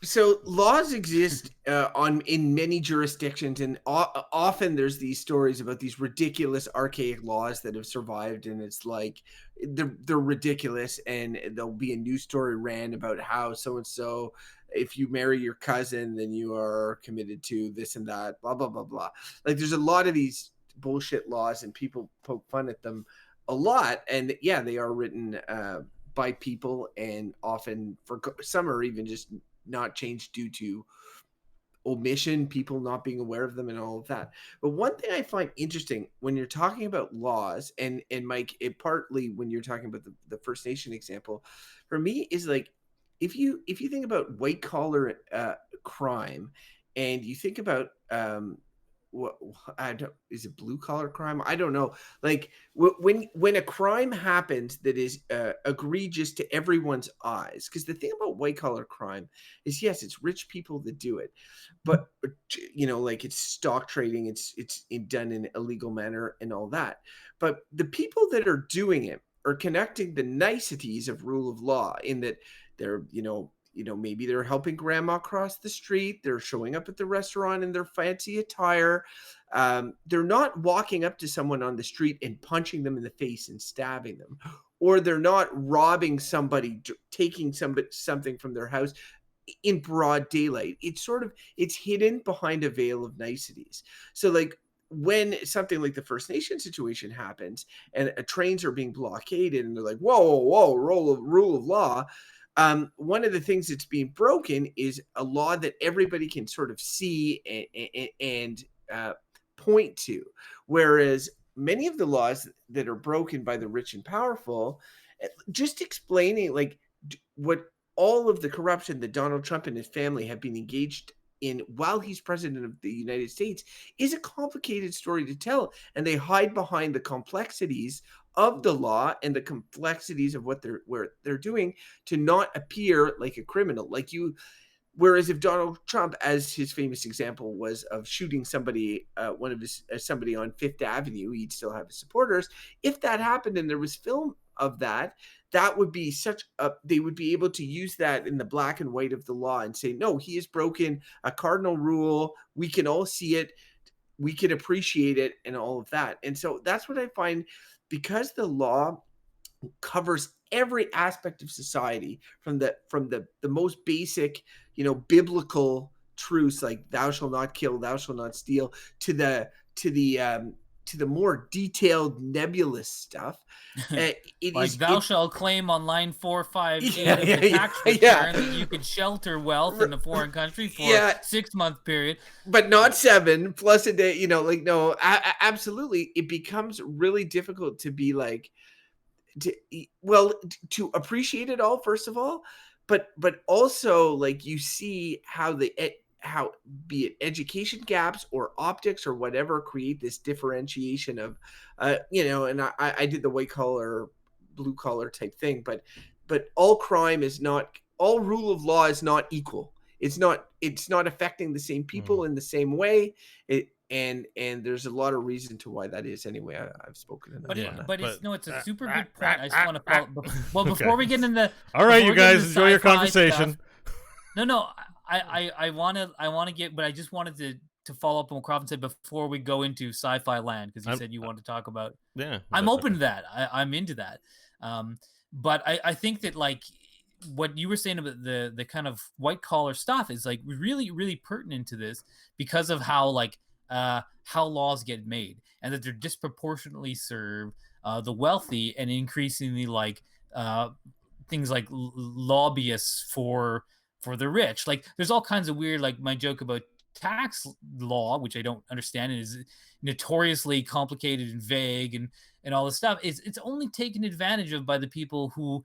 So laws exist in many jurisdictions, and often there's these stories about these ridiculous archaic laws that have survived, and it's like they're ridiculous, and there'll be a news story ran about how so and so, if you marry your cousin, then you are committed to this and that, blah blah blah blah. Like, there's a lot of these bullshit laws, and people poke fun at them a lot, and yeah, they are written by people, and often for some are even just not changed due to omission, people not being aware of them and all of that. But one thing I find interesting when you're talking about laws, and Mike, it partly when you're talking about the First Nation example, for me is like, if you think about white collar crime, and you think about is it blue collar crime? I don't know. Like, when a crime happens that is egregious to everyone's eyes, because the thing about white collar crime is, yes, it's rich people that do it, but you know, like, it's stock trading, it's done in illegal manner and all that. But the people that are doing it are connecting the niceties of rule of law, in that they're, maybe they're helping grandma cross the street. They're showing up at the restaurant in their fancy attire. They're not walking up to someone on the street and punching them in the face and stabbing them, or they're not robbing somebody, taking something from their house in broad daylight. It's hidden behind a veil of niceties. So like, when something like the First Nation situation happens and trains are being blockaded, and they're like, whoa, rule of law. One of the things that's being broken is a law that everybody can sort of see and point to. Whereas many of the laws that are broken by the rich and powerful, just explaining like what all of the corruption that Donald Trump and his family have been engaged in while he's president of the United States is a complicated story to tell. And they hide behind the complexities of the law and the complexities of what they're doing to not appear like a criminal. Whereas if Donald Trump, as his famous example was of shooting somebody, somebody on Fifth Avenue, he'd still have his supporters. If that happened and there was film of that, that would be they would be able to use that in the black and white of the law and say, no, he has broken a cardinal rule. We can all see it. We can appreciate it and all of that. And so that's what I find, because the law covers every aspect of society, from the most basic, biblical truths like thou shalt not kill, thou shalt not steal, to the to the more detailed nebulous stuff, it like is thou shalt claim on line 458 of Yeah, the yeah, tax yeah. return that you could shelter wealth in a foreign country for Yeah. a 6-month period. but not 7 plus a day, like, no, absolutely. It becomes really difficult to be like, to appreciate it all, first of all, but also, like, you see how how, be it education gaps or optics or whatever, create this differentiation of, and I did the white collar, blue collar type thing, but all crime is not, all rule of law is not equal. It's not affecting the same people in the same way. And there's a lot of reason to why that is. Anyway, I've spoken enough on that. But it's a super good point. I just want to follow. Well, before we get into all right, you guys enjoy your conversation. Stuff, no, I want to get, but I just wanted to follow up on what Crofton said before we go into sci-fi land, because you said you want to talk about. Yeah, I'm open to that. I'm into that. But I think that, like, what you were saying about the kind of white collar stuff is, like, really, really pertinent to this because of how, like, how laws get made, and that they're disproportionately serve the wealthy, and increasingly, like, things like lobbyists for the rich. Like, there's all kinds of weird, like my joke about tax law, which I don't understand, and is notoriously complicated and vague and all this stuff. It's only taken advantage of by the people who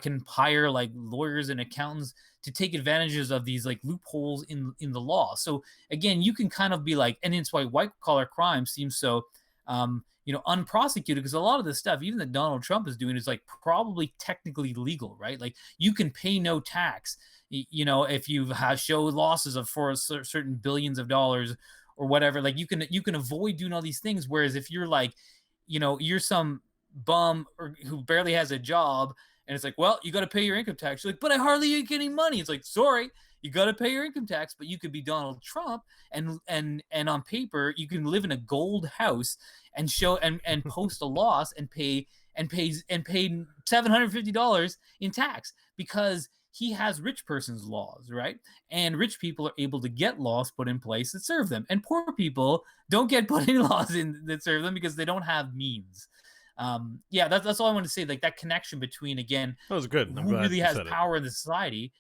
can hire, like, lawyers and accountants to take advantages of these, like, loopholes in the law. So again, you can kind of be like, and it's why white collar crime seems so unprosecuted, because a lot of the stuff even that Donald Trump is doing is, like, probably technically legal, right? Like, you can pay no tax, if you show losses of for certain billions of dollars or whatever. Like, you can avoid doing all these things. Whereas if you're like, you're some bum who barely has a job, and it's like, well, you got to pay your income tax. You're like, but I hardly get any money. It's like, sorry, you got to pay your income tax, but you could be Donald Trump, and on paper you can live in a gold house and show and post a loss and pay $750 in tax, because he has rich person's laws, right? And rich people are able to get laws put in place that serve them, and poor people don't get put any laws in that serve them because they don't have means. That's all I want to say. Like, that connection between, again, that was good. Who really has power in the society,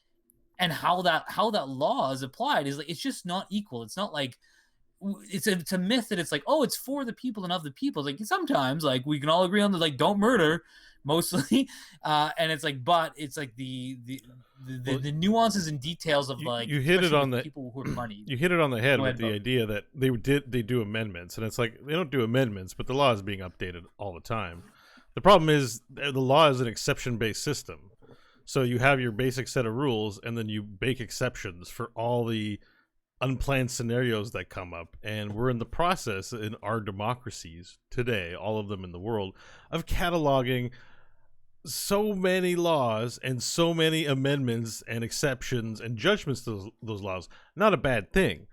and how that law is applied is, like, it's just not equal. It's not like it's a myth that it's like, oh, it's for the people and of the people. Like, sometimes, like, we can all agree on the, like, don't murder mostly, and it's like, but it's like the nuances and details of, like, you hit it on the people who are money. You hit it on the head with the Beau. idea that they do amendments, and it's like, they don't do amendments, but the law is being updated all the time. The problem is the law is an exception-based system, so you have your basic set of rules, and then you bake exceptions for all the unplanned scenarios that come up. And we're in the process in our democracies today, all of them in the world, of cataloging so many laws and so many amendments and exceptions and judgments to those laws. Not a bad thing,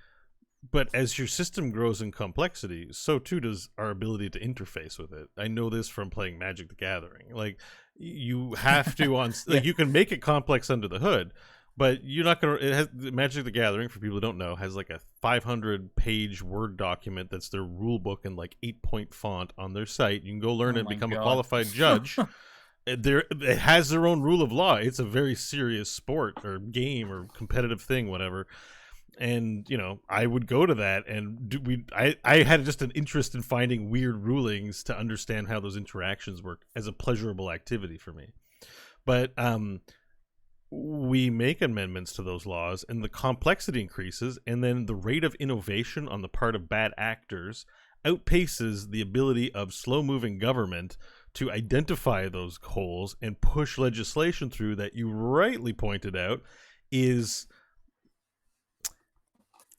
but as your system grows in complexity, so too does our ability to interface with it. I know this from playing Magic the Gathering. Like, you have to like, you can make it complex under the hood, but you're not gonna. It has Magic the Gathering, for people who don't know, has like a 500-page Word document that's their rule book in like 8-point font on their site. You can go learn it and become a qualified judge. It has their own rule of law. It's a very serious sport or game or competitive thing, whatever. And I would go to that, and I had just an interest in finding weird rulings to understand how those interactions work as a pleasurable activity for me. But we make amendments to those laws, and the complexity increases, and then the rate of innovation on the part of bad actors outpaces the ability of slow-moving government to identify those holes and push legislation through that you rightly pointed out is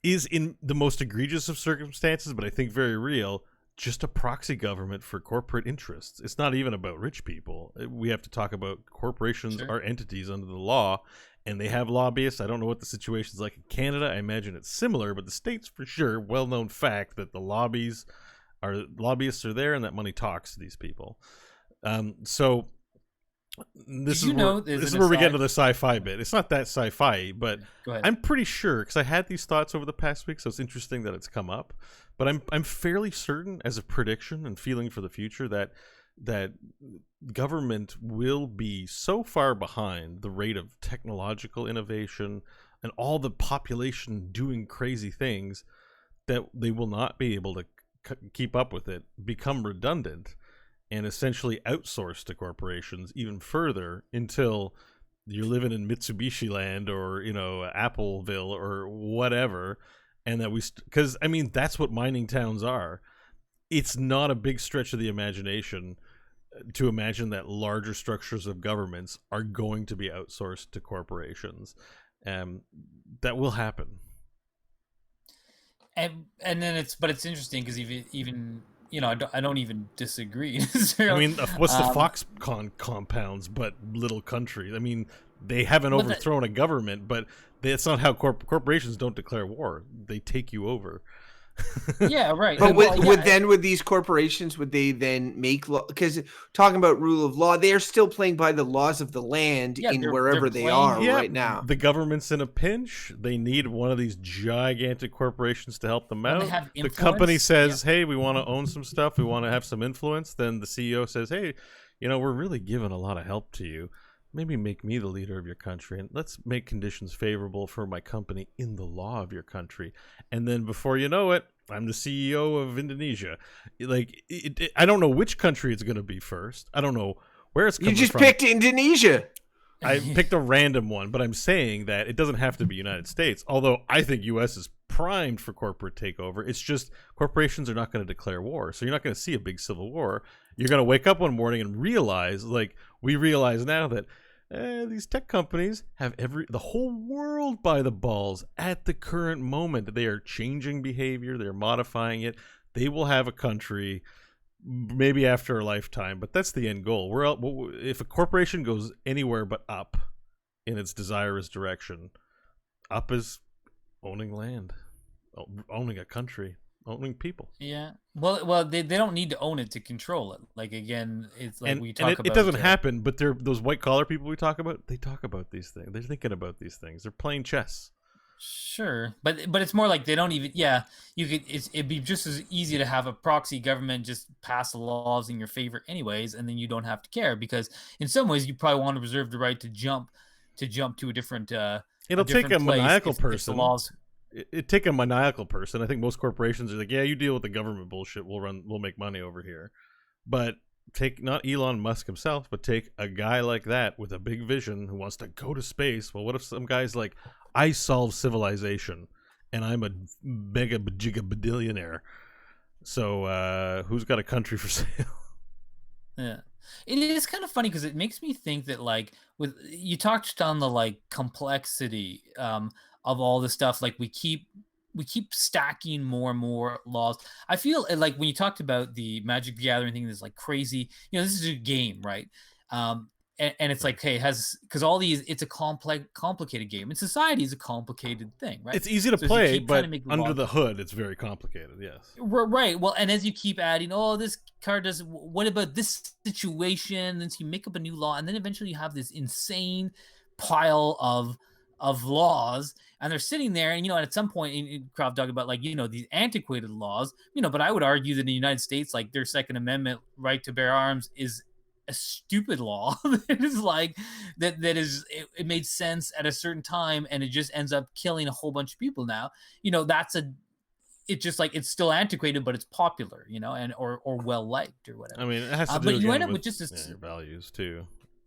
in the most egregious of circumstances, but I think very real, just a proxy government for corporate interests. It's not even about rich people. We have to talk about corporations are entities under the law, and they have lobbyists. I don't know what the situation's like in Canada. I imagine it's similar, but the States, for sure, well-known fact that the lobbyists are there, and that money talks to these people. So this is where we get into the sci-fi bit. It's not that sci-fi, but I'm pretty sure, because I had these thoughts over the past week, so it's interesting that it's come up. But I'm fairly certain, as a prediction and feeling for the future, that government will be so far behind the rate of technological innovation and all the population doing crazy things that they will not be able to keep up with it, become redundant, and essentially outsource to corporations even further until you're living in Mitsubishi land or, you know, Appleville or whatever. And that because I mean, that's what mining towns are. It's not a big stretch of the imagination to imagine that larger structures of governments are going to be outsourced to corporations. That will happen. And then it's interesting because even you know, I don't even disagree. I mean, what's the Foxconn compounds but little countries? I mean, they haven't overthrown a government, but that's not how corporations don't declare war. They take you over. Yeah, right. But would these corporations, would they then make law? Because talking about rule of law, they are still playing by the laws of the land wherever they are right now. The government's in a pinch. They need one of these gigantic corporations to help them out. The company says, hey, we want to own some stuff. We want to have some influence. Then the CEO says, hey, you know, we're really giving a lot of help to you. Maybe make me the leader of your country, and let's make conditions favorable for my company in the law of your country. And then before you know it, I'm the CEO of Indonesia. Like, I don't know which country it's going to be first. I don't know where it's coming from. You just picked Indonesia. I picked a random one, but I'm saying that it doesn't have to be United States. Although I think U.S. is primed for corporate takeover. It's just corporations are not going to declare war. So you're not going to see a big civil war. You're going to wake up one morning and realize, like we realize now, that these tech companies have the whole world by the balls at the current moment. They are changing behavior. They're modifying it. They will have a country maybe after a lifetime, but that's the end goal. If a corporation goes anywhere but up in its desirous direction, up is owning land, owning a country, owning people. Yeah. Well, they don't need to own it to control it. Like, again, it's like it doesn't happen, but those white collar people we talk about, they talk about these things. They're thinking about these things. They're playing chess. Sure, but it's more like they don't even. Yeah, it'd be just as easy to have a proxy government just pass the laws in your favor, anyways, and then you don't have to care, because in some ways you probably want to reserve the right to jump to a different. It'll take a maniacal person. If the laws. It'd take a maniacal person. I think most corporations are like, yeah, you deal with the government bullshit. We'll make money over here. But take not Elon Musk himself, but take a guy like that with a big vision who wants to go to space. Well, what if some guy's like, I solve civilization and I'm a mega bajillionaire. So who's got a country for sale? Yeah. It is kind of funny because it makes me think that, like, you touched on the like complexity of all this stuff. Like, we keep stacking more and more laws. I feel like when you talked about the Magic the Gathering thing, that's like crazy. You know, this is a game, right? And it's like, hey, because all these, it's a complicated game, and society is a complicated thing, right? It's easy to play, but under the hood, it's very complicated. Yes, right. Well, and as you keep adding, oh, this card does. What about this situation? Then so you make up a new law, and then eventually you have this insane pile of laws, and they're sitting there, and at some point, in Crowd talking about, like, these antiquated laws, but I would argue that in the United States, like, their Second Amendment right to bear arms is a stupid law. It is like it made sense at a certain time, and it just ends up killing a whole bunch of people now. It's just like, it's still antiquated, but it's popular, and or well liked or whatever. I mean, it has to do but you end up with with just this your values too.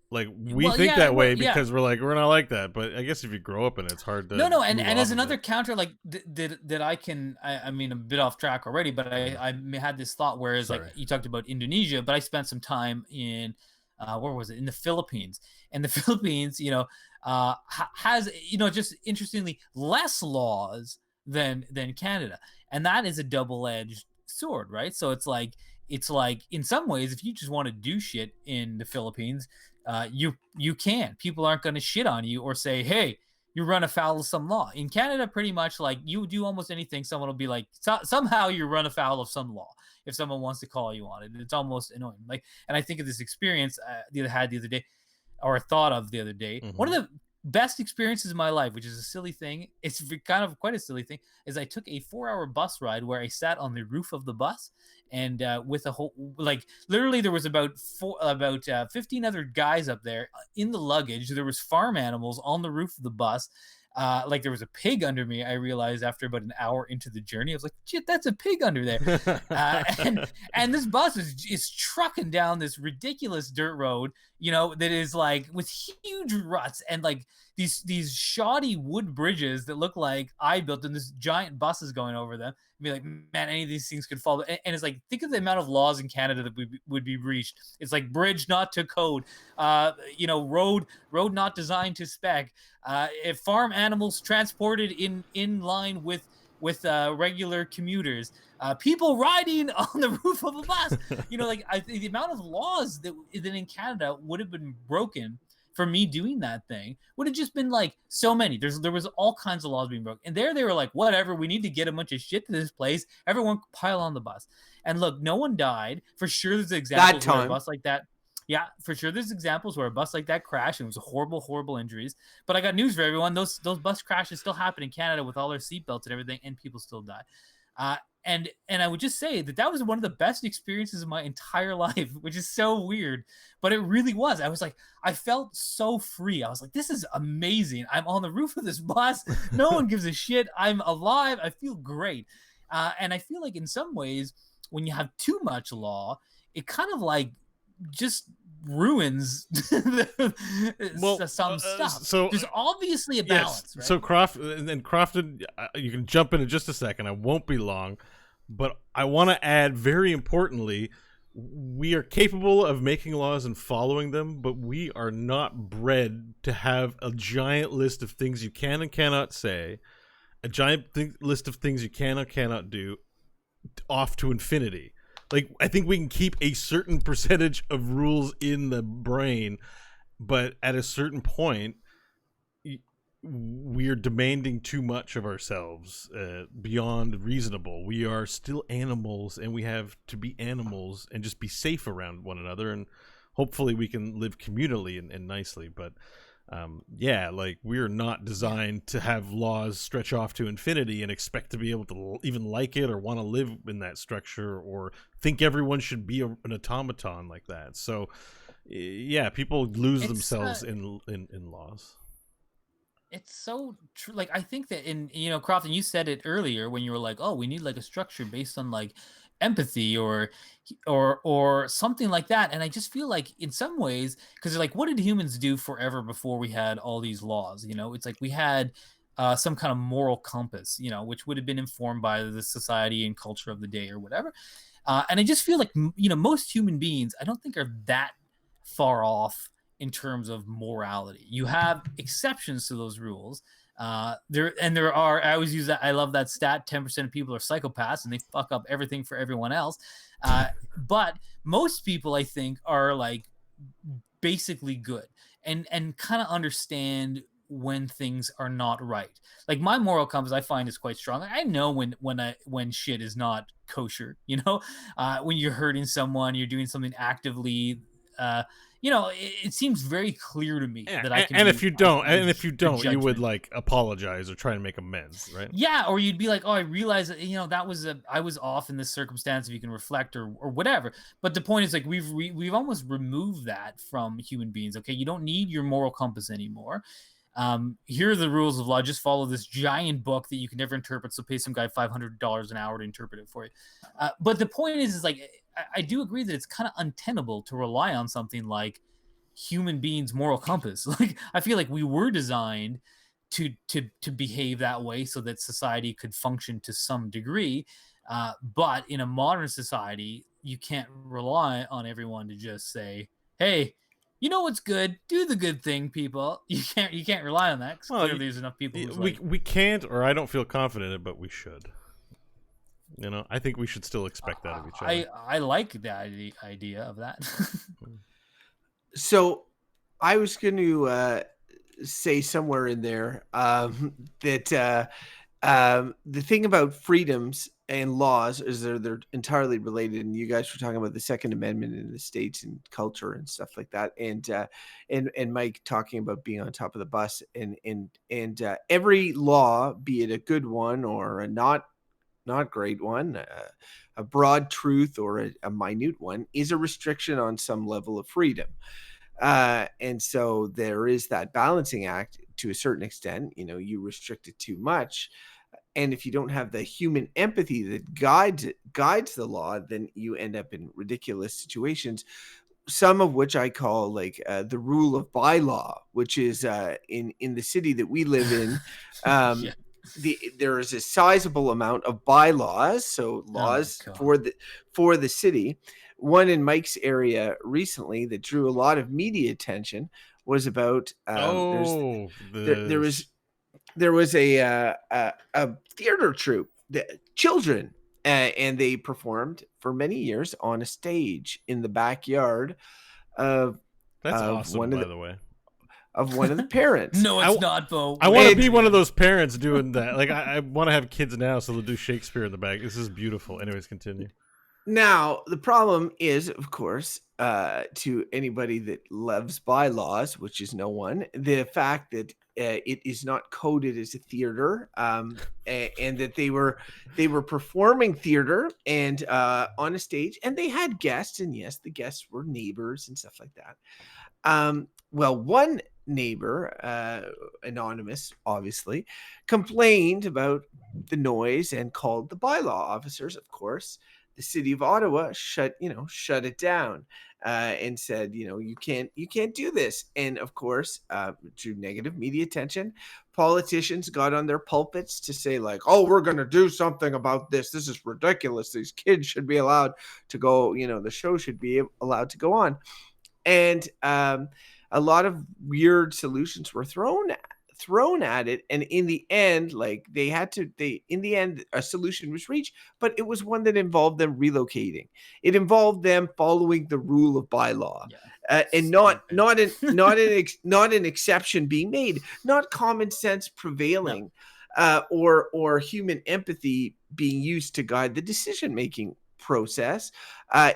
Like, we think that way because we're like, we're not like that. But I guess if you grow up in it, it's hard to. No, and as another counter, like that I can. I mean, I'm a bit off track already, but I had this thought. Whereas, like, you talked about Indonesia, but I spent some time in where was it? In the Philippines, and the Philippines, has just interestingly less laws than Canada, and that is a double-edged sword, right? So it's like in some ways, if you just want to do shit in the Philippines, you can. People aren't going to shit on you or say, hey, you run afoul of some law. In Canada, pretty much, like, you do almost anything, someone will be like, somehow you run afoul of some law if someone wants to call you on it. It's almost annoying. Like, and I think of this experience I had the other day, or thought of the other day. Mm-hmm. One of best experiences of my life, which is a silly thing. It's kind of quite a silly thing. Is I took a 4-hour bus ride where I sat on the roof of the bus, and with a whole, like, literally there was about 15 other guys up there in the luggage. There was farm animals on the roof of the bus. Like there was a pig under me. I realized after about an hour into the journey, I was like, shit, that's a pig under there. And this bus is trucking down this ridiculous dirt road, you know, that is like with huge ruts and like these shoddy wood bridges that look like I built, and this giant bus is going over them. And be like, man, any of these things could fall. And it's like, think of the amount of laws in Canada that would be breached. It's like bridge not to code, you know, road not designed to spec. If farm animals transported in line with regular commuters, people riding on the roof of a bus, you know, like the amount of laws that in Canada would have been broken for me doing that thing would have just been like so many. There was all kinds of laws being broken, and they were like, whatever, we need to get a bunch of shit to this place. Everyone pile on the bus, and look, no one died for sure. There's examples where a bus like that. Yeah, for sure. There's examples where a bus like that crashed and it was horrible injuries. But I got news for everyone. Those bus crashes still happen in Canada with all their seatbelts and everything, and people still die. And I would just say that was one of the best experiences of my entire life, which is so weird, but it really was. I was like, I felt so free. I was like, this is amazing. I'm on the roof of this bus. No one gives a shit. I'm alive. I feel great. And I feel like in some ways, when you have too much law, it kind of like just ruins some stuff. So there's obviously a balance. Yes. Right? So Crofton, you can jump in just a second. I won't be long, but I want to add, very importantly, we are capable of making laws and following them, but we are not bred to have a giant list of things you can and cannot say, a giant list of things you can or cannot do, off to infinity. Like, I think we can keep a certain percentage of rules in the brain, but at a certain point, we are demanding too much of ourselves beyond reasonable. We are still animals, and we have to be animals and just be safe around one another, and hopefully we can live communally and nicely. But yeah, like, we're not designed to have laws stretch off to infinity and expect to be able to even like it or want to live in that structure or think everyone should be an automaton like that. So yeah, people lose themselves in laws. It's so true. Like, I think that you know, Crofton, you said it earlier when you were like, oh, we need like a structure based on like empathy or something like that. And I just feel like in some ways, because like, what did humans do forever before we had all these laws? You know, it's like we had some kind of moral compass, you know, which would have been informed by the society and culture of the day or whatever. And I just feel like, you know, most human beings, I don't think are that far off in terms of morality. You have exceptions to those rules. There are, I always use that. I love that stat. 10% of people are psychopaths and they fuck up everything for everyone else. But most people, I think, are like basically good and kind of understand when things are not right. Like, my moral compass, I find, is quite strong. I know when shit is not kosher, you know, when you're hurting someone, you're doing something actively, you know, it seems very clear to me that I can. And if you don't, you would like apologize or try to make amends, right? Yeah, or you'd be like, "Oh, I realize that, you know, I was off in this circumstance. If you can reflect or whatever." But the point is, like, we've almost removed that from human beings. Okay, you don't need your moral compass anymore. Here are the rules of law. Just follow this giant book that you can never interpret. So pay some guy $500 an hour to interpret it for you. But the point is like, I do agree that it's kind of untenable to rely on something like human beings' moral compass. Like, I feel like we were designed to behave that way so that society could function to some degree. But in a modern society, you can't rely on everyone to just say, "Hey, you know what's good? Do the good thing, people." You can't rely on that. Well, clearly, there's enough people. We can't, or I don't feel confident in it, but we should. You know, I think we should still expect that of each other. I like the idea of that. So, I was going to say somewhere in there that the thing about freedoms and laws is they're entirely related. And you guys were talking about the Second Amendment in the States and culture and stuff like that. And Mike talking about being on top of the bus, and every law, be it a good one or a not great one, a broad truth or a minute one, is a restriction on some level of freedom. And so there is that balancing act to a certain extent. You restrict it too much, and if you don't have the human empathy that guides the law, then you end up in ridiculous situations, some of which I call like the rule of bylaw, which is in the city that we live in. Yeah. There is a sizable amount of bylaws, so laws God. for the city. One in Mike's area recently that drew a lot of media attention was about there was a theater troupe, children, and they performed for many years on a stage in the backyard of That's of awesome, one of by the the way. of one of the parents. No, it's not, Beau. I want to And- be one of those parents doing that. Like, I want to have kids now, so they'll do Shakespeare in the back. This is beautiful. Anyways, continue. Now, the problem is, of course, to anybody that loves bylaws, which is no one, the fact that it is not coded as a theater, and that they were performing theater and on a stage, and they had guests, and yes, the guests were neighbors and stuff like that. Well, one neighbor, anonymous, obviously, complained about the noise and called the bylaw officers. Of course, the city of Ottawa shut it down, and said, you can't do this. And of course, drew negative media attention. Politicians got on their pulpits to say like, oh, we're going to do something about this. This is ridiculous. These kids should be allowed to go, the show should be allowed to go on. And a lot of weird solutions were thrown at it, and in the end, like a solution was reached, but it was one that involved them relocating. It involved them following the rule of bylaw. And not an exception being made, not common sense prevailing, or human empathy being used to guide the decision making process.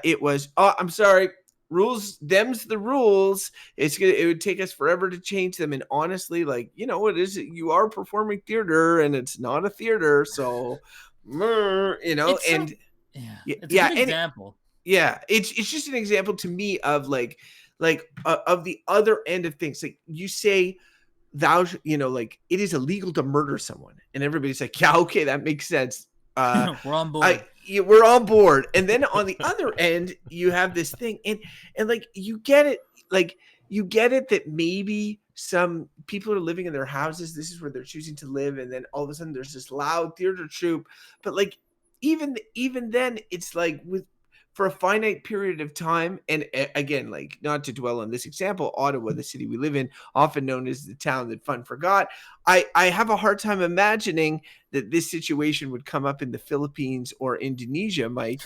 It was, oh, I'm sorry, rules, them's the rules. It would take us forever to change them. And honestly, like, it is, you are performing theater and it's not a theater. So, It's a good example. It's just an example to me of of the other end of things. Like, you say, like, it is illegal to murder someone, and everybody's like, yeah, okay, that makes sense. We're on board. We're on board. And then on the other end, you have this thing, and like, you get it that maybe some people are living in their houses. This is where they're choosing to live, and then all of a sudden there's this loud theater troupe. But like, even then, it's like for a finite period of time. And again, like, not to dwell on this example, Ottawa, the city we live in, often known as the town that fun forgot. I have a hard time imagining that this situation would come up in the Philippines or Indonesia, Mike,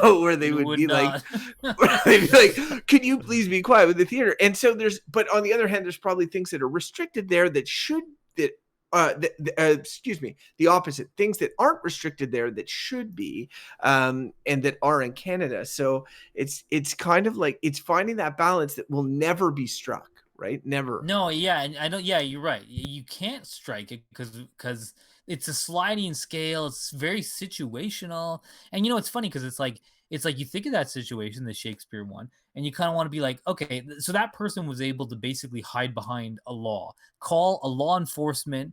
where they would be like, they'd be like, "Can you please be quiet with the theater?" And so but on the other hand, there's probably things that are restricted there the opposite, things that aren't restricted there that should be, and that are in Canada. So it's kind of like, it's finding that balance that will never be struck, right? Never. No, yeah, and I don't. Yeah, you're right. You can't strike it because it's a sliding scale. It's very situational, and it's funny because it's like you think of that situation, the Shakespeare one, and you kind of want to be like, okay, so that person was able to basically hide behind a law, call a law enforcement,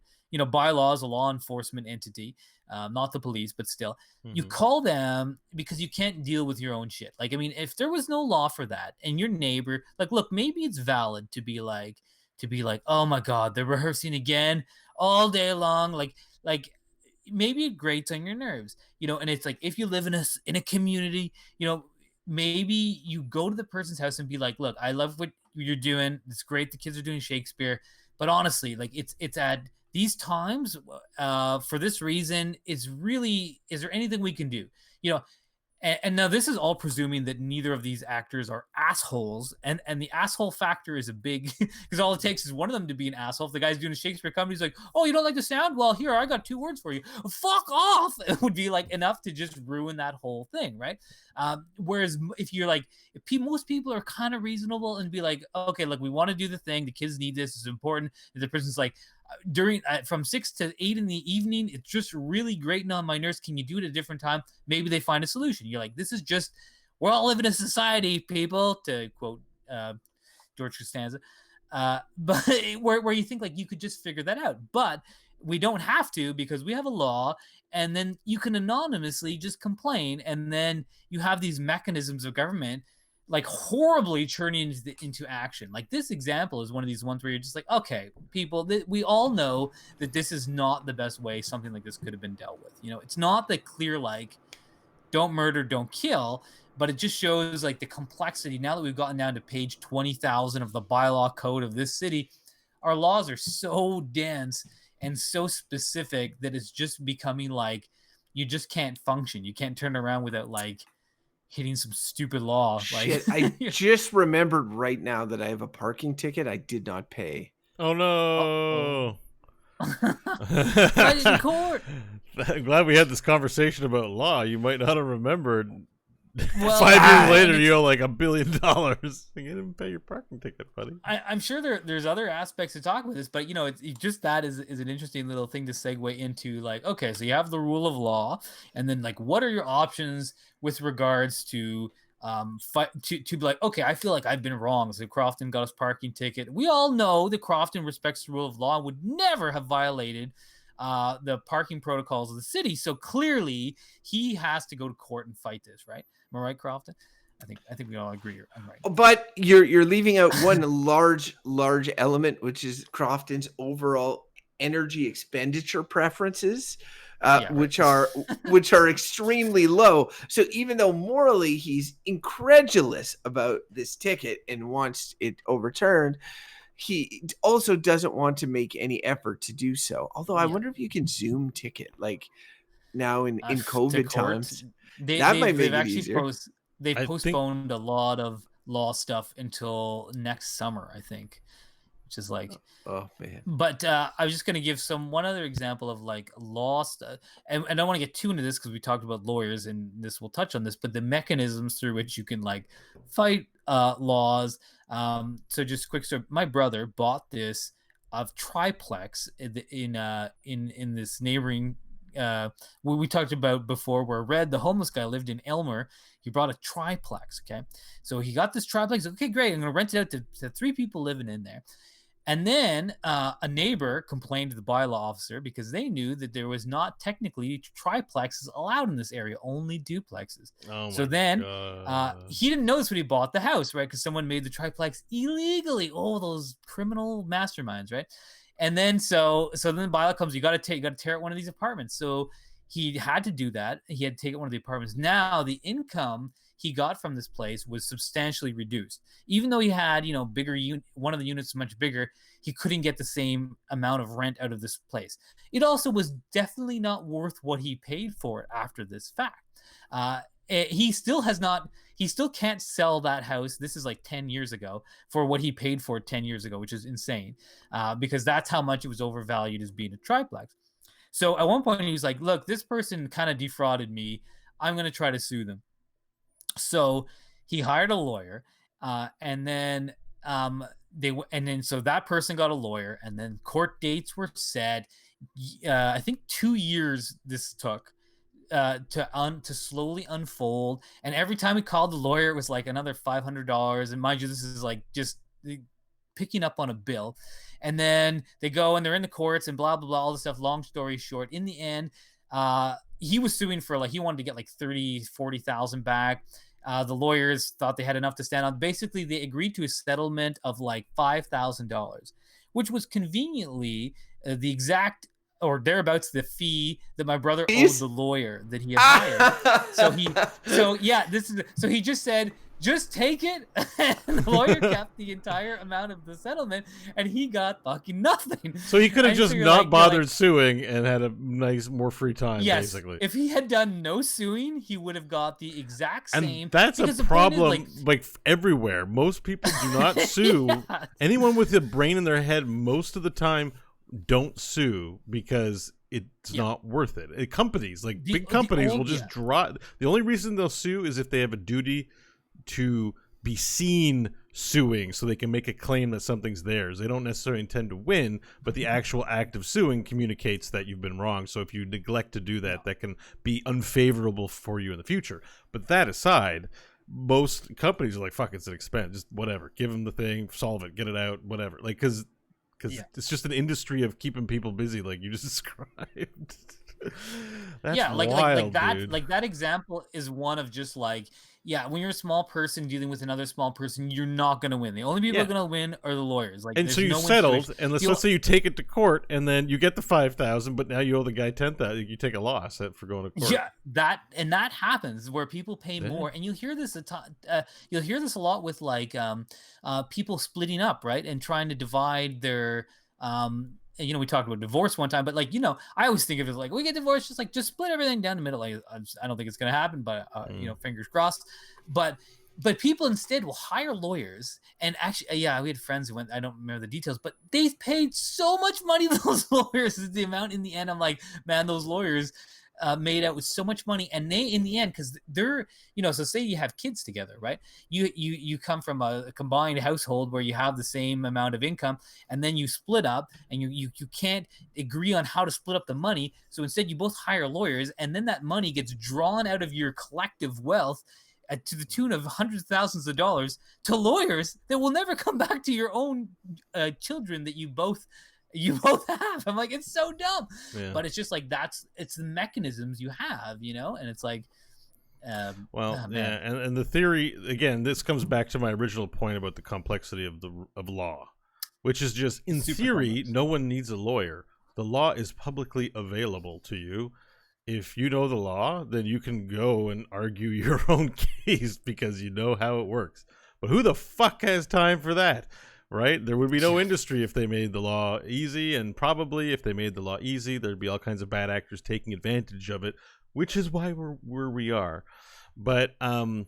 bylaws, a law enforcement entity, not the police, but still, you call them because you can't deal with your own shit. Like, I mean, if there was no law for that, and your neighbor, like, look, maybe it's valid to be like, oh my God, they're rehearsing again all day long, like maybe it grates on your nerves, and it's like, if you live in a community, maybe you go to the person's house and be like, look, I love what you're doing. It's great. The kids are doing Shakespeare, but honestly, like, it's at these times, for this reason, is there anything we can do? And now this is all presuming that neither of these actors are assholes, and the asshole factor is a big, because all it takes is one of them to be an asshole. If the guy's doing a Shakespeare comedy, he's like, "Oh, you don't like the sound? Well, here, I got 2 words for you. Fuck off." It would be like enough to just ruin that whole thing, right? Whereas if you're like, most people are kind of reasonable and be like, "Okay, look, we want to do the thing. The kids need this. It's important." And the person's like, during from 6 to 8 in the evening, it's just really grating on my nerves. Can you do it at a different time? Maybe they find a solution. You're like, this is just, we're all living in a society, people, to quote George Costanza. But where you think like you could just figure that out, but we don't have to, because we have a law, and then you can anonymously just complain, and then you have these mechanisms of government like horribly churning into action. Like this example is one of these ones where you're just like, okay, people, we all know that this is not the best way something like this could have been dealt with. You know, it's not the clear, like, don't murder, don't kill, but it just shows like the complexity. Now that we've gotten down to page 20,000 of the bylaw code of this city, our laws are so dense and so specific that it's just becoming like, you just can't function. You can't turn around without like hitting some stupid law. Shit, I just remembered right now that I have a parking ticket I did not pay. Oh no. Fight it in court. I'm glad we had this conversation about law. You might not have remembered. Well, 5 years later, you owe like $1 billion. You didn't pay your parking ticket, buddy. I'm sure there's other aspects to talk about this, but you know, it's just that is an interesting little thing to segue into. Like, okay, so you have the rule of law, and then like, what are your options with regards to fight to be like, okay, I feel like I've been wrong. So Crofton got his parking ticket. We all know that Crofton respects the rule of law and would never have violated the parking protocols of the city. So clearly, he has to go to court and fight this, right? Am I right, Crofton? I think we all agree. I'm right. But you're leaving out one large element, which is Crofton's overall energy expenditure preferences, Yeah, which are extremely low. So even though morally he's incredulous about this ticket and wants it overturned, he also doesn't want to make any effort to do so. Although I wonder if you can Zoom ticket like now in COVID times. That might make it easier. They've postponed a lot of law stuff until next summer, I think, which is like, oh man. But I was just going to give one other example of like law stuff, and I don't want to get too into this because we talked about lawyers, and this will touch on this, but the mechanisms through which you can like fight laws. So just quick story. My brother bought this triplex in this neighboring what we talked about before, where Red, the homeless guy, lived in Elmer. He brought a triplex. Okay, so he got this triplex. Okay, great. I'm gonna rent it out to 3 people living in there. And then a neighbor complained to the bylaw officer because they knew that there was not technically triplexes allowed in this area, only duplexes. So then he didn't notice when he bought the house, right? Because someone made the triplex illegally. Oh, those criminal masterminds, right? And then so then the bylaw comes, you got to tear out one of these apartments. So he had to do that. He had to take out one of the apartments. Now the income he got from this place was substantially reduced. Even though he had, bigger one of the units much bigger, he couldn't get the same amount of rent out of this place. It also was definitely not worth what he paid for it after this fact. He still can't sell that house. This is like 10 years ago for what he paid for it 10 years ago, which is insane, because that's how much it was overvalued as being a triplex. So at one point he was like, look, this person kind of defrauded me. I'm going to try to sue them. So he hired a lawyer, and then so that person got a lawyer, and then court dates were set. I think 2 years this took to slowly unfold, and every time he called the lawyer, it was like another $500. And mind you, this is like just picking up on a bill. And then they go and they're in the courts and blah blah blah, all this stuff. Long story short, in the end, he was suing for he wanted to get like 30,000-40,000 back. The lawyers thought they had enough to stand on. Basically, they agreed to a settlement of like $5,000, which was conveniently the exact or thereabouts the fee that my brother owed the lawyer that he had hired. So he just said, just take it. And the lawyer kept the entire amount of the settlement, and he got fucking nothing. So he could have And just you're not like- bothered suing and had a nice, more free time, Yes, basically. if he had done no suing, he would have got the exact same. And that's a because the point is, problem, like everywhere. Most people do not sue. Yeah. Anyone with a brain in their head, most of the time, don't sue because it's not worth it. Companies, like big companies, will just draw. The only reason they'll sue is if they have a duty to be seen suing, so they can make a claim that something's theirs. They don't necessarily intend to win, but the actual act of suing communicates that you've been wrong. So if you neglect to do that, that can be unfavorable for you in the future. But that aside, most companies are like, fuck, it's an expense, just whatever, give them the thing, solve it, get it out, whatever. Like, because it's just an industry of keeping people busy, like you just described. That's wild, that dude. like that example is one of just like, when you're a small person dealing with another small person, you're not gonna win. The only people who are gonna win are the lawyers. Like, and so you settled, and let's say you take it to court, and then you get the $5,000, but now you owe the guy $10,000. You take a loss for going to court. Yeah, that happens where people pay more, and you'll hear this a lot with like people splitting up, right, and trying to divide their we talked about divorce one time, but like, I always think of it like, we get divorced, just split everything down the middle. Like, I don't think it's going to happen, but fingers crossed. But people instead will hire lawyers, and actually, we had friends who went. I don't remember the details, but they paid so much money to those lawyers. Is the amount in the end. I'm like, man, those lawyers made out with so much money, and they, in the end, because they're, so say you have kids together, right? You come from a combined household where you have the same amount of income, and then you split up, and you can't agree on how to split up the money. So instead, you both hire lawyers, and then that money gets drawn out of your collective wealth to the tune of hundreds of thousands of dollars to lawyers that will never come back to your own children that you both have. I'm like, it's so dumb. But it's just like, it's the mechanisms you have, and it's like, and the theory, again, this comes back to my original point about the complexity of law, which is just, in theory, complex. No one needs a lawyer. The law is publicly available to you. If you know the law, then you can go and argue your own case because you know how it works. But who the fuck has time for that? Right? There would be no industry if they made the law easy, and probably if they made the law easy, there'd be all kinds of bad actors taking advantage of it, which is why we're where we are. But anyway,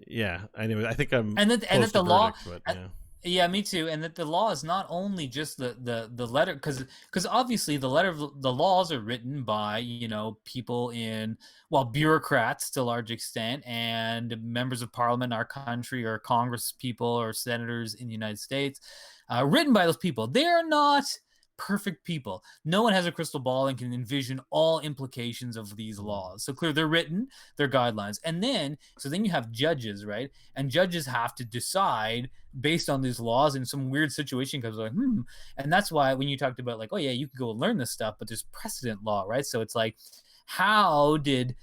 I think I'm close to law, verdict, but, yeah, me too. And that the law is not only just the letter, because obviously the laws are written by people in, bureaucrats to a large extent, and members of parliament in our country, or Congress people or senators in the United States, written by those people. They are not perfect people. No one has a crystal ball and can envision all implications of these laws. So clearly they're written, they're guidelines. And then you have judges, right? And judges have to decide based on these laws in some weird situation, because like, and that's why when you talked about like, oh yeah, you can go learn this stuff, but there's precedent law, right? So it's like, how did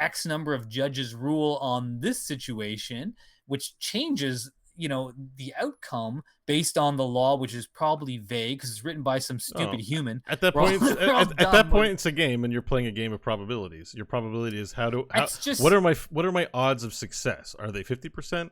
X number of judges rule on this situation, which changes the outcome based on the law, which is probably vague because it's written by some stupid human. At that point, at that point, it's a game, and you're playing a game of probabilities. Your probability is what are my odds of success? Are they 50%?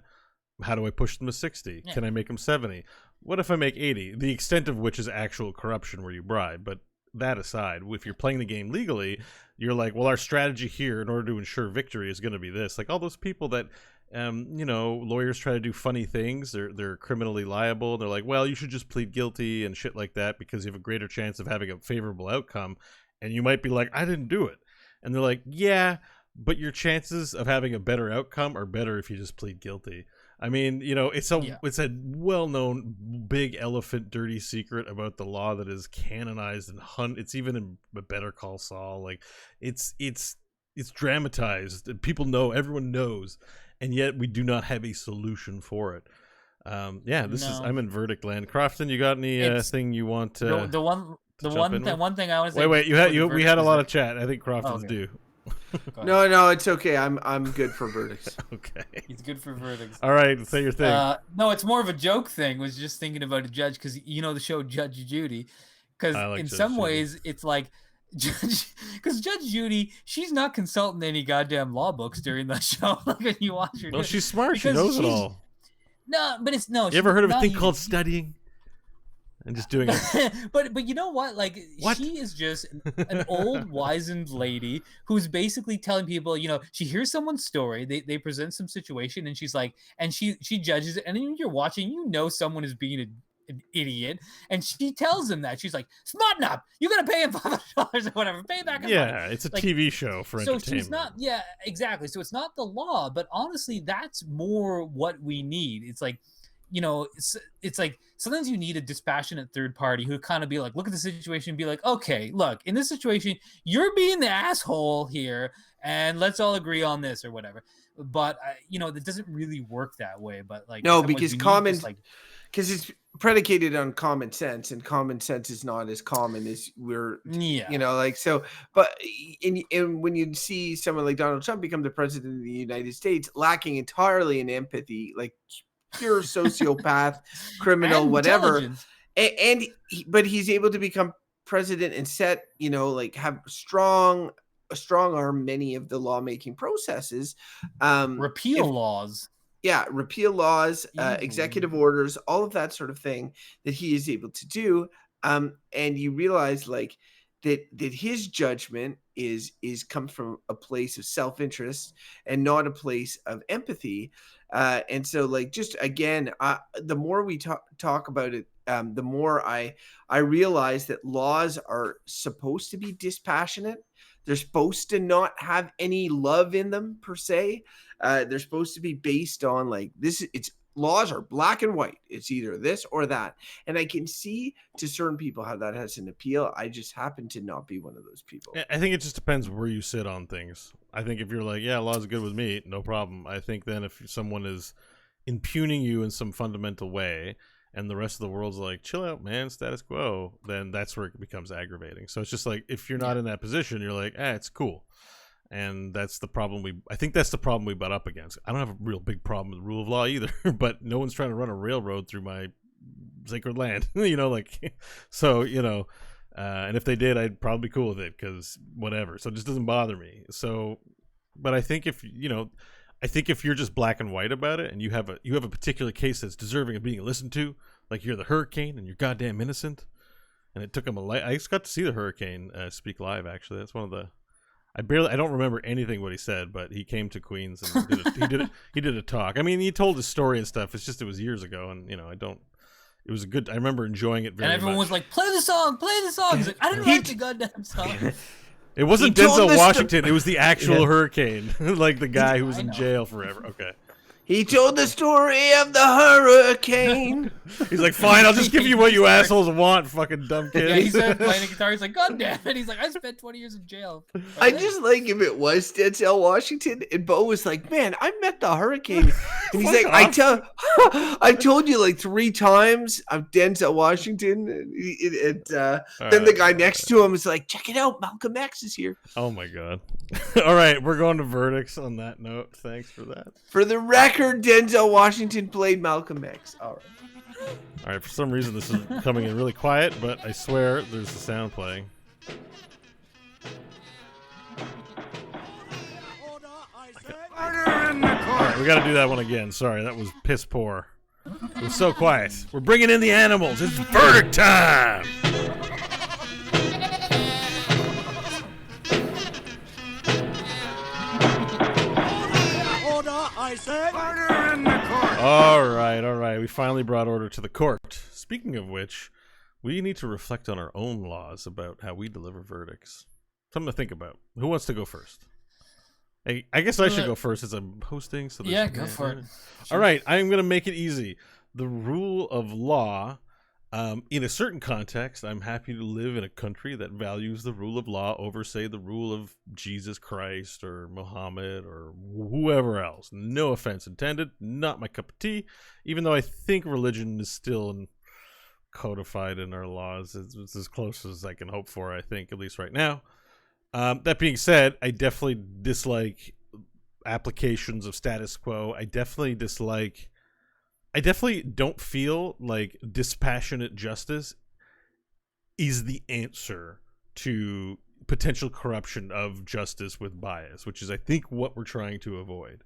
How do I push them to 60? Can I make them 70? What if I make 80? The extent of which is actual corruption where you bribe. But that aside, if you're playing the game legally, you're like, well, our strategy here in order to ensure victory is going to be this. Like all those people that lawyers try to do funny things. They're criminally liable. They're like, well, you should just plead guilty and shit like that because you have a greater chance of having a favorable outcome. And you might be like, I didn't do it. And they're like, yeah, but your chances of having a better outcome are better if you just plead guilty. I mean, it's a well-known big elephant dirty secret about the law that is canonized and it's even in Better Call Saul. Like it's dramatized. People know, everyone knows. And yet we do not have a solution for it. I'm in verdict land. Crofton, you got any thing you want to the one thing I want to say. Wait, we had a lot of chat. I think Crofton's due. No, it's okay. I'm good for verdicts. Okay. He's good for verdicts. All right, say your thing. No, it's more of a joke thing. Was just thinking about a judge because the show Judge Judy. Because in some ways it's like because Judge Judy, she's not consulting any goddamn law books during the show. Like when you watch her. No, she's smart. She Because knows it she's- all. No, but it's no. You ever heard of a not thing even- called studying? And just doing it. but you know what? Like What? she is just an old wizened lady who's basically telling people, she hears someone's story, they present some situation, and she's like, and she judges it, and then you're watching, someone is being an idiot, and she tells them that she's like, smarten up, you're gonna pay him $500 or whatever, pay back. Yeah, it's a Like, TV show for so entertainment. she's not, yeah, exactly. So it's not the law, but honestly, that's more what we need. It's like, it's like sometimes you need a dispassionate third party who kind of be like, look at the situation and be like, okay, look, in this situation, you're being the asshole here, and let's all agree on this or whatever. But that doesn't really work that way. But like, No, in some ways, because we need common- just, like, because it's predicated on common sense, and common sense is not as common as we're yeah, like so. But in when you see someone like Donald Trump become the president of the United States, lacking entirely in empathy, like pure sociopath, criminal, and whatever, intelligence. but he's able to become president and set, like have a strong arm many of the lawmaking processes, repeal if- laws. yeah, repeal laws, Easily. executive orders, all of that sort of thing that he is able to do. And you realize like that his judgment is comes from a place of self-interest and not a place of empathy. And so like, just again, the more we talk about it, the more I realize that laws are supposed to be dispassionate. They're supposed to not have any love in them per se. They're supposed to be based on like this. It's laws are black and white. It's either this or that. And I can see to certain people how that has an appeal. I just happen to not be one of those people. I think it just depends where you sit on things. I think if you're like, yeah, law's good with me, no problem. I think then if someone is impugning you in some fundamental way and the rest of the world's like, chill out, man, status quo, then that's where it becomes aggravating. So it's just like, if you're not in that position, you're like, it's cool. And that's the problem I think that's the problem we butt up against. I don't have a real big problem with the rule of law either, but no one's trying to run a railroad through my sacred land, so, and if they did, I'd probably be cool with it because whatever. So it just doesn't bother me. So, but I think if you're just black and white about it and you have a particular case that's deserving of being listened to, like you're the hurricane and you're goddamn innocent, and it took him I just got to see the hurricane speak live, actually. That's one of the, I don't remember anything what he said, but he came to Queens and he did a talk. I mean, he told his story and stuff. It's just, it was years ago, and it was I remember enjoying it very much. And everyone was like, play the song. He's like, I didn't write the goddamn song. It wasn't He told Denzel the Washington. It was the actual hurricane, like the guy who was I in know. jail forever. Okay. He told the story of the hurricane. He's like, fine, I'll just give you what you assholes want, fucking dumb Yeah, he kids. started playing a guitar. He's like, God damn it. He's like, I spent 20 years in jail. I just like if it was Denzel Washington and Beau was like, man, I met the hurricane. And he's Fuck like, off. I've told you like 3 times I'm Denzel Washington. And then the guy next to him is like, check it out, Malcolm X is here. Oh my god. All right, we're going to verdicts on that note. Thanks for that. For the record, Denzel Washington played Malcolm X. All right. All right, for some reason this is coming in really quiet, but I swear there's the sound playing. All right, we got to do that one again. Sorry, that was piss poor. It was so quiet. We're bringing in the animals. It's verdict time. All right. We finally brought order to the court. Speaking of which, we need to reflect on our own laws about how we deliver verdicts. Something to think about. Who wants to go first? Hey, I guess I should go first as I'm hosting. So Yeah, go for it. All right, I'm going to make it easy. The rule of law, in a certain context, I'm happy to live in a country that values the rule of law over, say, the rule of Jesus Christ or Muhammad or whoever else. No offense intended. Not my cup of tea, even though I think religion is still codified in our laws. It's as close as I can hope for, I think, at least right now. That being said, I definitely dislike applications of status quo. I definitely don't feel like dispassionate justice is the answer to potential corruption of justice with bias, which is, I think, what we're trying to avoid.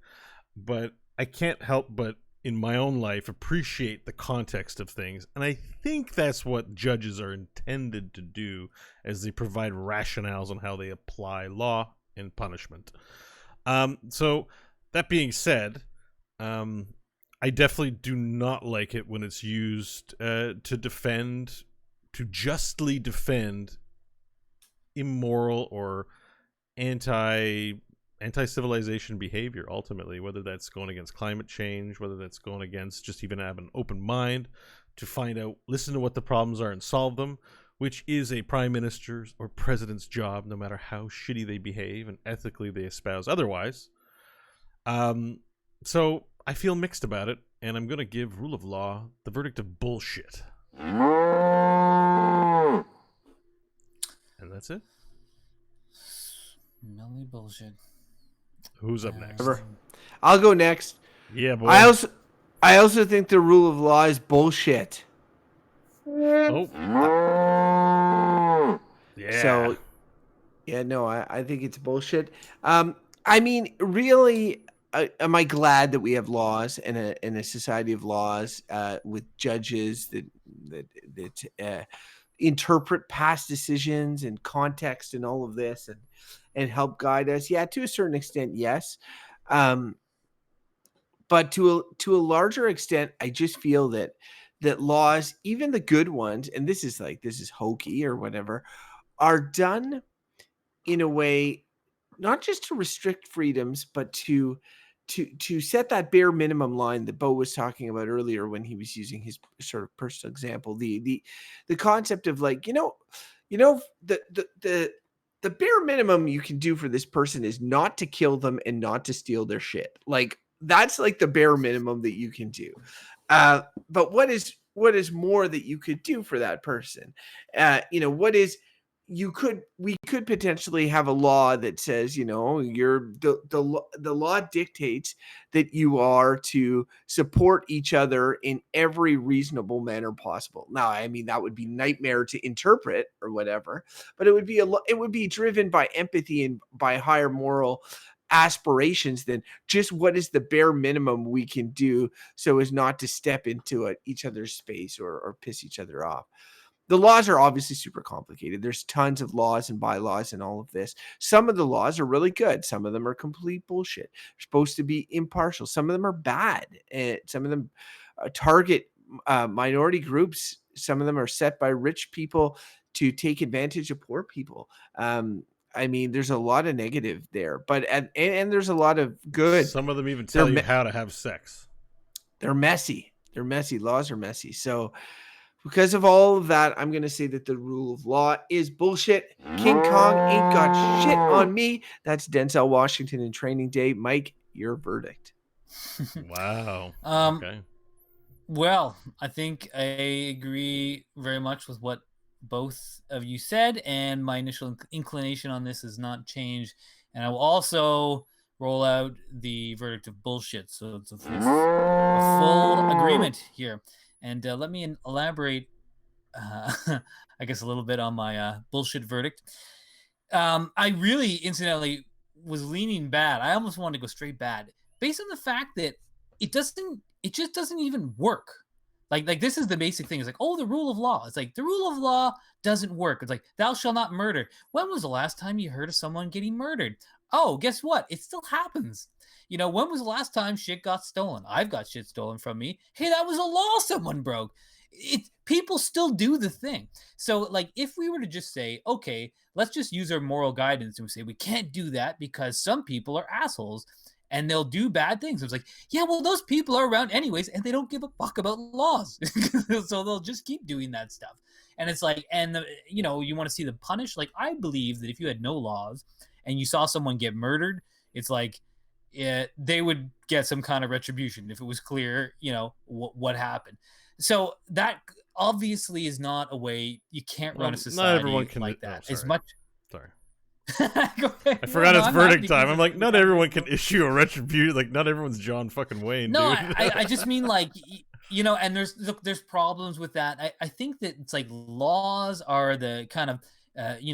But I can't help but, in my own life, appreciate the context of things. And I think that's what judges are intended to do, as they provide rationales on how they apply law and punishment. So that being said, I definitely do not like it when it's used to justly defend immoral or anti-civilization behavior, ultimately, whether that's going against climate change, whether that's going against just even having an open mind to find out, listen to what the problems are and solve them, which is a prime minister's or president's job, no matter how shitty they behave and ethically they espouse otherwise. So I feel mixed about it, and I'm going to give rule of law the verdict of bullshit. And that's it. Smelly bullshit. Who's up next? I'll go next. Yeah, boy. I also think the rule of law is bullshit. Oh. Yeah. So, yeah, no, I think it's bullshit. I mean, really, am I glad that we have laws in a society of laws with judges that interpret past decisions and context and all of this and help guide us? Yeah, to a certain extent, yes. But to a larger extent, I just feel that laws, even the good ones, and this is hokey or whatever, are done in a way not just to restrict freedoms, but to set that bare minimum line that Beau was talking about earlier when he was using his sort of personal example. The concept of, like, the bare minimum you can do for this person is not to kill them and not to steal their shit. Like, that's like the bare minimum that you can do. But what is more that you could do for that person? We could potentially have a law that says, the law dictates that you are to support each other in every reasonable manner possible. Now, I mean, that would be nightmare to interpret or whatever, but it would be driven by empathy and by higher moral aspirations than just what is the bare minimum we can do so as not to step into each other's space or piss each other off. The laws are obviously super complicated. There's tons of laws and bylaws and all of this. Some of the laws are really good. Some of them are complete bullshit. They're supposed to be impartial. Some of them are bad. And some of them target minority groups. Some of them are set by rich people to take advantage of poor people. I mean, there's a lot of negative there, but and there's a lot of good. Some of them even tell you how to have sex. They're messy. Laws are messy. So because of all of that, I'm going to say that the rule of law is bullshit. King Kong ain't got shit on me. That's Denzel Washington in Training Day. Mike, your verdict. Wow. Okay. Well, I think I agree very much with what both of you said, and my initial inclination on this has not changed. And I will also roll out the verdict of bullshit. So it's a full agreement here. And let me elaborate, I guess, a little bit on my bullshit verdict. I really, incidentally, was leaning bad. I almost wanted to go straight bad, based on the fact that it just doesn't even work. Like this is the basic thing. It's like, oh, the rule of law. It's like the rule of law doesn't work. It's like, thou shalt not murder. When was the last time you heard of someone getting murdered? Oh, guess what? It still happens. When was the last time shit got stolen? I've got shit stolen from me. Hey, that was a law someone broke. People still do the thing. So, like, if we were to just say, okay, let's just use our moral guidance and we say we can't do that because some people are assholes and they'll do bad things. It's like, yeah, well, those people are around anyways, and they don't give a fuck about laws. So they'll just keep doing that stuff. And it's like, you want to see them punished. Like, I believe that if you had no laws and you saw someone get murdered, it's like, they would get some kind of retribution if it was clear, what happened. So that obviously is not a way. You can't run a society not everyone can, like that. As much. Sorry. I forgot it's verdict time. I'm like, not everyone can issue a retribution. Like, not everyone's John fucking Wayne. No, dude. I just mean, like, and there's problems with that. I think that it's like laws are the kind of,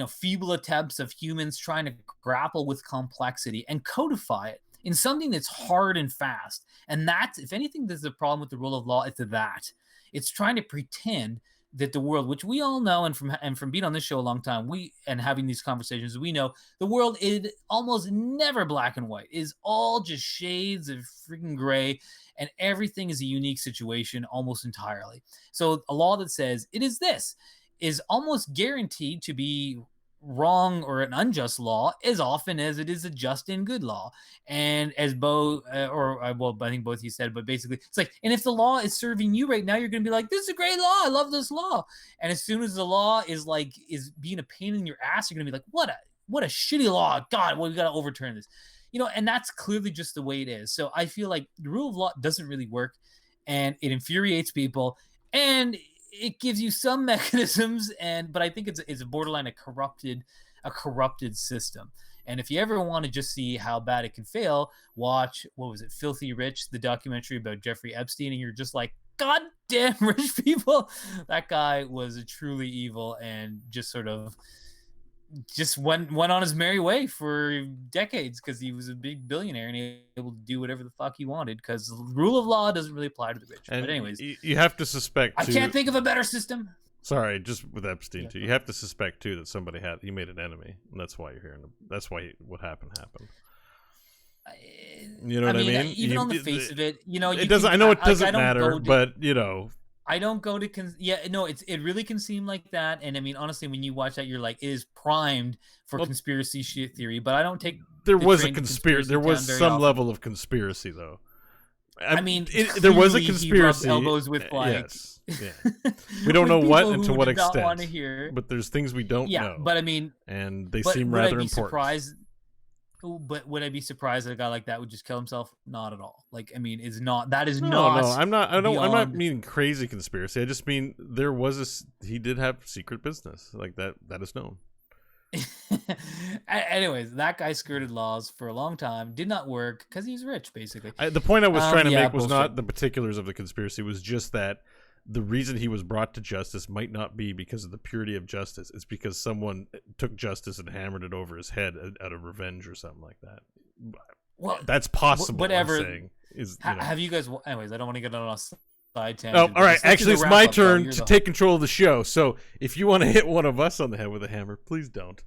feeble attempts of humans trying to grapple with complexity and codify it in something that's hard and fast. And that's, if anything, there's a problem with the rule of law. It's that it's trying to pretend that the world, which we all know, and from being on this show a long time, and having these conversations, we know the world is almost never black and white. It is all just shades of freaking gray, and everything is a unique situation almost entirely. So a law that says it is this is almost guaranteed to be wrong or an unjust law as often as it is a just and good law. And as Beau, I think both of you said, but basically it's like, and if the law is serving you right now, you're going to be like, this is a great law. I love this law. And as soon as the law is being a pain in your ass, you're going to be like, what a shitty law. God, well, we got to overturn this, and that's clearly just the way it is. So I feel like the rule of law doesn't really work, and it infuriates people, and it gives you some mechanisms, but I think it's a borderline a corrupted system. And if you ever want to just see how bad it can fail, watch, what was it, Filthy Rich, the documentary about Jeffrey Epstein, and you're just like, God damn rich people. That guy was truly evil and just sort of just went on his merry way for decades because he was a big billionaire and able to do whatever the fuck he wanted because the rule of law doesn't really apply to the rich. And but anyways, you have to suspect I can't think of a better system. Sorry, just with Epstein too. You have to suspect too that he made an enemy, and that's why you're hearing. That's why what happened. You know what I mean? Even on the face of it, it doesn't. I know it doesn't matter, but I don't go to it really can seem like that. And I mean, honestly, when you watch that, you're like, it is primed for conspiracy shit theory. But I don't take there was a conspiracy. There was some level of conspiracy, though. I mean, there was a conspiracy. He rubbed elbows with yes, yeah. We don't know what and to what extent. Want to hear. But there's things we don't know. Yeah, but I mean, and they seem rather important. But would I be surprised that a guy like that would just kill himself? Not at all. Like, I mean, not. No, I'm not meaning crazy conspiracy. I just mean he did have secret business like that. That is known. Anyways, that guy skirted laws for a long time. Did not work because he's rich, basically. The point I was trying to make was not the particulars of the conspiracy. It was just that the reason he was brought to justice might not be because of the purity of justice. It's because someone took justice and hammered it over his head out of revenge or something like that. Well, that's possible. Whatever. I'm saying, have you guys? Anyways, I don't want to get on a side tangent. Oh, all right. Actually, it's my turn to take control of the show. So if you want to hit one of us on the head with a hammer, please don't.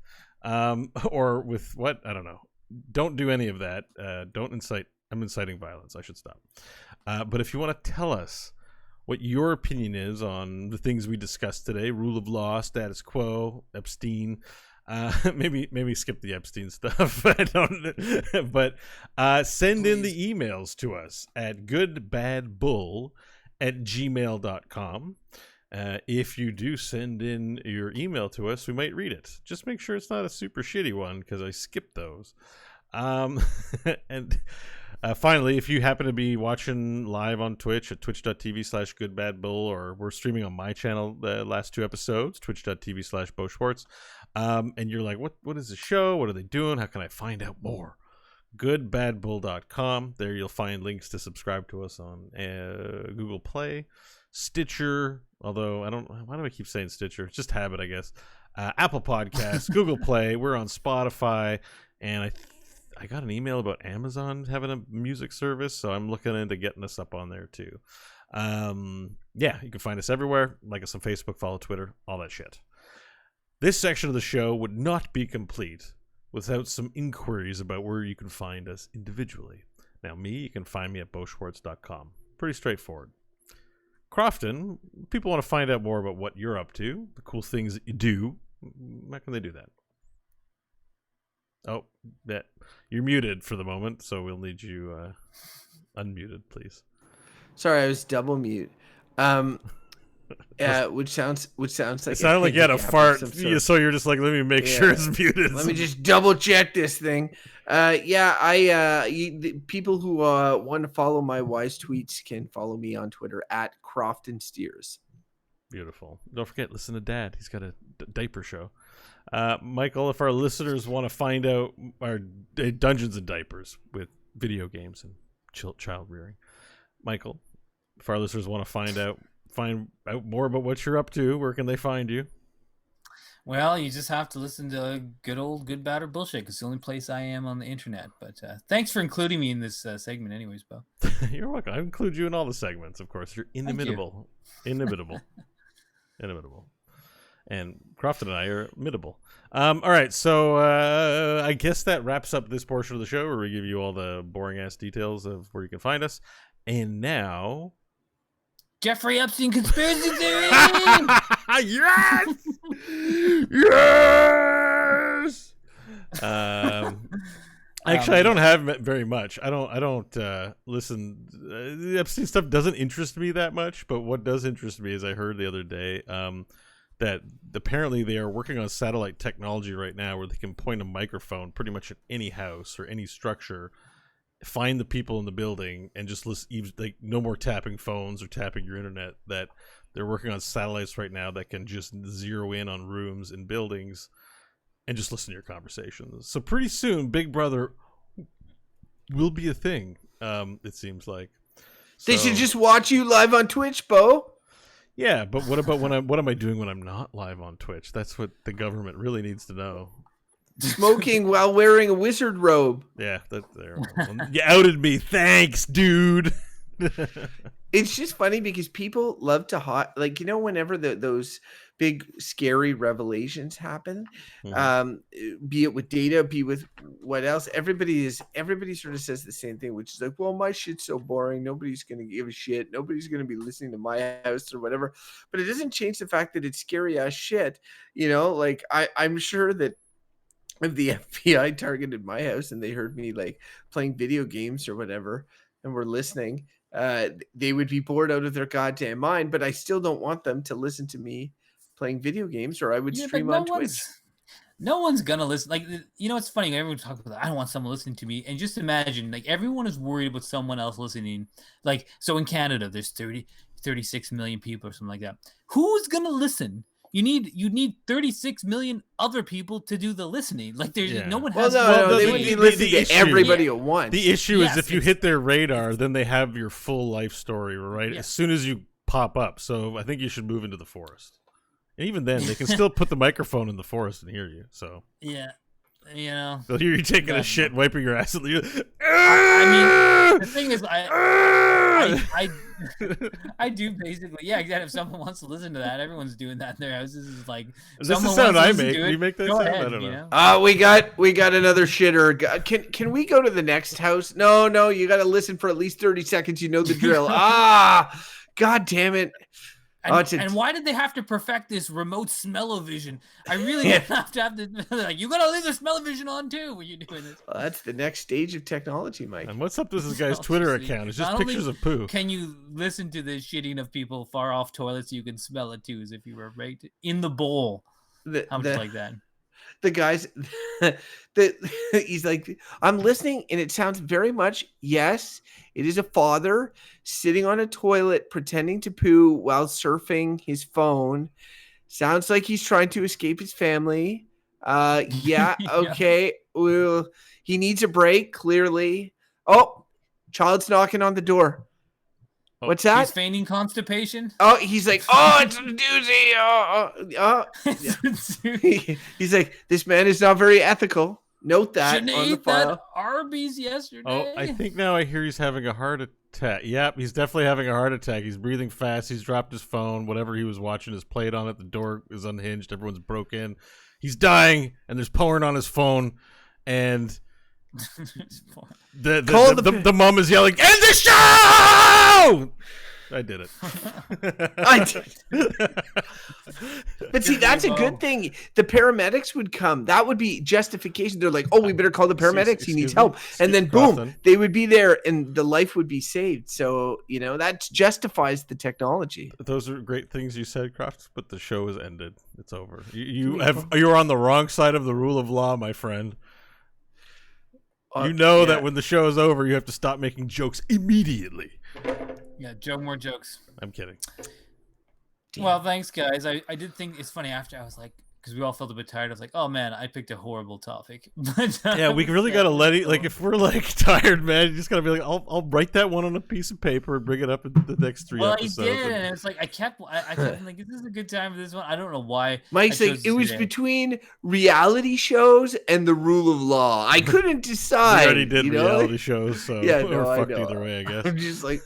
Or with what? I don't know. Don't do any of that. Don't incite. I'm inciting violence. I should stop. But if you want to tell us what your opinion is on the things we discussed today, rule of law, status quo, Epstein, maybe skip the Epstein stuff. I don't, but send in the emails to us at goodbadbull@gmail.com. If you do send in your email to us, we might read it. Just make sure it's not a super shitty one because I skipped those. And finally, if you happen to be watching live on Twitch at twitch.tv/goodbadbull, or we're streaming on my channel the last 2 episodes, twitch.tv/Beau Schwartz, and you're like, what is the show? What are they doing? How can I find out more? Goodbadbull.com. There you'll find links to subscribe to us on Google Play, Stitcher, although why do I keep saying Stitcher? It's just habit, I guess. Apple Podcasts, Google Play. We're on Spotify, and I got an email about Amazon having a music service, so I'm looking into getting us up on there too. Yeah, you can find us everywhere. Like us on Facebook, follow Twitter, all that shit. This section of the show would not be complete without some inquiries about where you can find us individually. Now, you can find me at beauschwartz.com. Pretty straightforward. Crofton, people want to find out more about what you're up to, the cool things that you do. How can they do that? Oh, you're muted for the moment, so we'll need you unmuted, please. Sorry, I was double mute. Which sounds like it sounded like you had a fart. So you're just like, let me make sure it's muted. Let me just double check this thing. People who want to follow my wise tweets can follow me on Twitter at Crofton Steers. Beautiful. Don't forget, listen to Dad. He's got a diaper show. Michael, if our listeners want to find out our Dungeons and Diapers with video games and child rearing, Michael, if our listeners want to find out more about what you're up to, where can they find you? Well, you just have to listen to good old Good, Bad, or Bullshit. It's the only place I am on the internet. But thanks for including me in this segment anyways, Beau. You're welcome. I include you in all the segments, of course. You're inimitable. Inimitable. Inimitable. And Crofton and I are imitable. All right, so I guess that wraps up this portion of the show where we give you all the boring-ass details of where you can find us. And now... Jeffrey Epstein conspiracy theory! Yes! Yes! Actually, I don't have very much. I don't listen. The Epstein stuff doesn't interest me that much. But what does interest me is I heard the other day that apparently they are working on satellite technology right now where they can point a microphone pretty much at any house or any structure, find the people in the building, and just listen. Like, no more tapping phones or tapping your internet. That they're working on satellites right now that can just zero in on rooms in buildings and just listen to your conversations. So pretty soon, Big Brother will be a thing. It seems like they should just watch you live on Twitch, Beau. Yeah, but what about what am I doing when I'm not live on Twitch? That's what the government really needs to know. Smoking while wearing a wizard robe. Yeah, you outed me. Thanks, dude. It's just funny because people love to whenever those big scary revelations happen, be it with data, be with what else, everybody sort of says the same thing, which is like, well, my shit's so boring, nobody's gonna give a shit, nobody's gonna be listening to my house or whatever. But it doesn't change the fact that it's scary ass shit. Like I'm sure that if the FBI targeted my house and they heard me like playing video games or whatever and were listening, they would be bored out of their goddamn mind. But I still don't want them to listen to me playing video games, or I would stream on Twitch. No one's gonna listen. Like, it's funny. Everyone talks about that. I don't want someone listening to me. And just imagine, like, everyone is worried about someone else listening. Like, so in Canada, there's 36 million people or something like that. Who's gonna listen? You need 36 million other people to do the listening. Like, there's no one has. No, they wouldn't be listening to everybody at once. The issue is if you hit their radar, then they have your full life story, right? Yeah. As soon as you pop up. So I think you should move into the forest. And even then, they can still put the microphone in the forest and hear you. So yeah, they'll hear you taking a shit, and wiping your ass. I mean, the thing is, I do basically, exactly. If someone wants to listen to that, everyone's doing that in their houses. It's like, is this the sound I make? Do you make that sound? Ahead, I don't know. We got another shitter. Can we go to the next house? No, you got to listen for at least 30 seconds. You know the drill. God damn it. And why did they have to perfect this remote smell-o-vision? I really have to like, you gotta leave the smell-o-vision on too when you're doing this. Well, that's the next stage of technology, Mike. And what's up with this guy's Twitter account? It's just pictures of poo. Can you listen to the shitting of people far off toilets? You can smell it too, as if you were right in the bowl. How much like that? The guys, he's like, I'm listening, and it sounds very much, yes, it is a father sitting on a toilet pretending to poo while surfing his phone. Sounds like he's trying to escape his family. Yeah, okay. Well, he needs a break, clearly. Oh, child's knocking on the door. What's that? He's feigning constipation. Oh, he's like, it's a doozy. He's like, this man is not very ethical. Note that Shouldn't on the eat file. That Arby's yesterday. Oh, I think now I hear he's having a heart attack. Yep, he's definitely having a heart attack. He's breathing fast. He's dropped his phone. Whatever he was watching is played on it. The door is unhinged. Everyone's broke in. He's dying, and there's porn on his phone, and the mom is yelling, "End the show!" I did it. I did. But see, that's a good thing. The paramedics would come. That would be justification. They're like, we better call the paramedics. He needs help. And then boom, they would be there and the life would be saved. So, that justifies the technology. Those are great things you said, Croft, but the show has ended. It's over. You're on the wrong side of the rule of law, my friend. That when the show is over, you have to stop making jokes immediately. Yeah, more jokes. I'm kidding. Well, thanks, guys. I did think it's funny after I was like, because we all felt a bit tired. I was like, oh man, I picked a horrible topic. But Yeah, we really gotta let it. Like, if we're like tired, man, you just gotta be like, I'll write that one on a piece of paper and bring it up in the next 3 episodes. Well, I did, and it's like I kept like, is this a good time for this one? I don't know why. Mike's like, it was between reality shows and the rule of law. I couldn't decide. We already did reality shows, so we're fucked either way, I guess. I'm just like,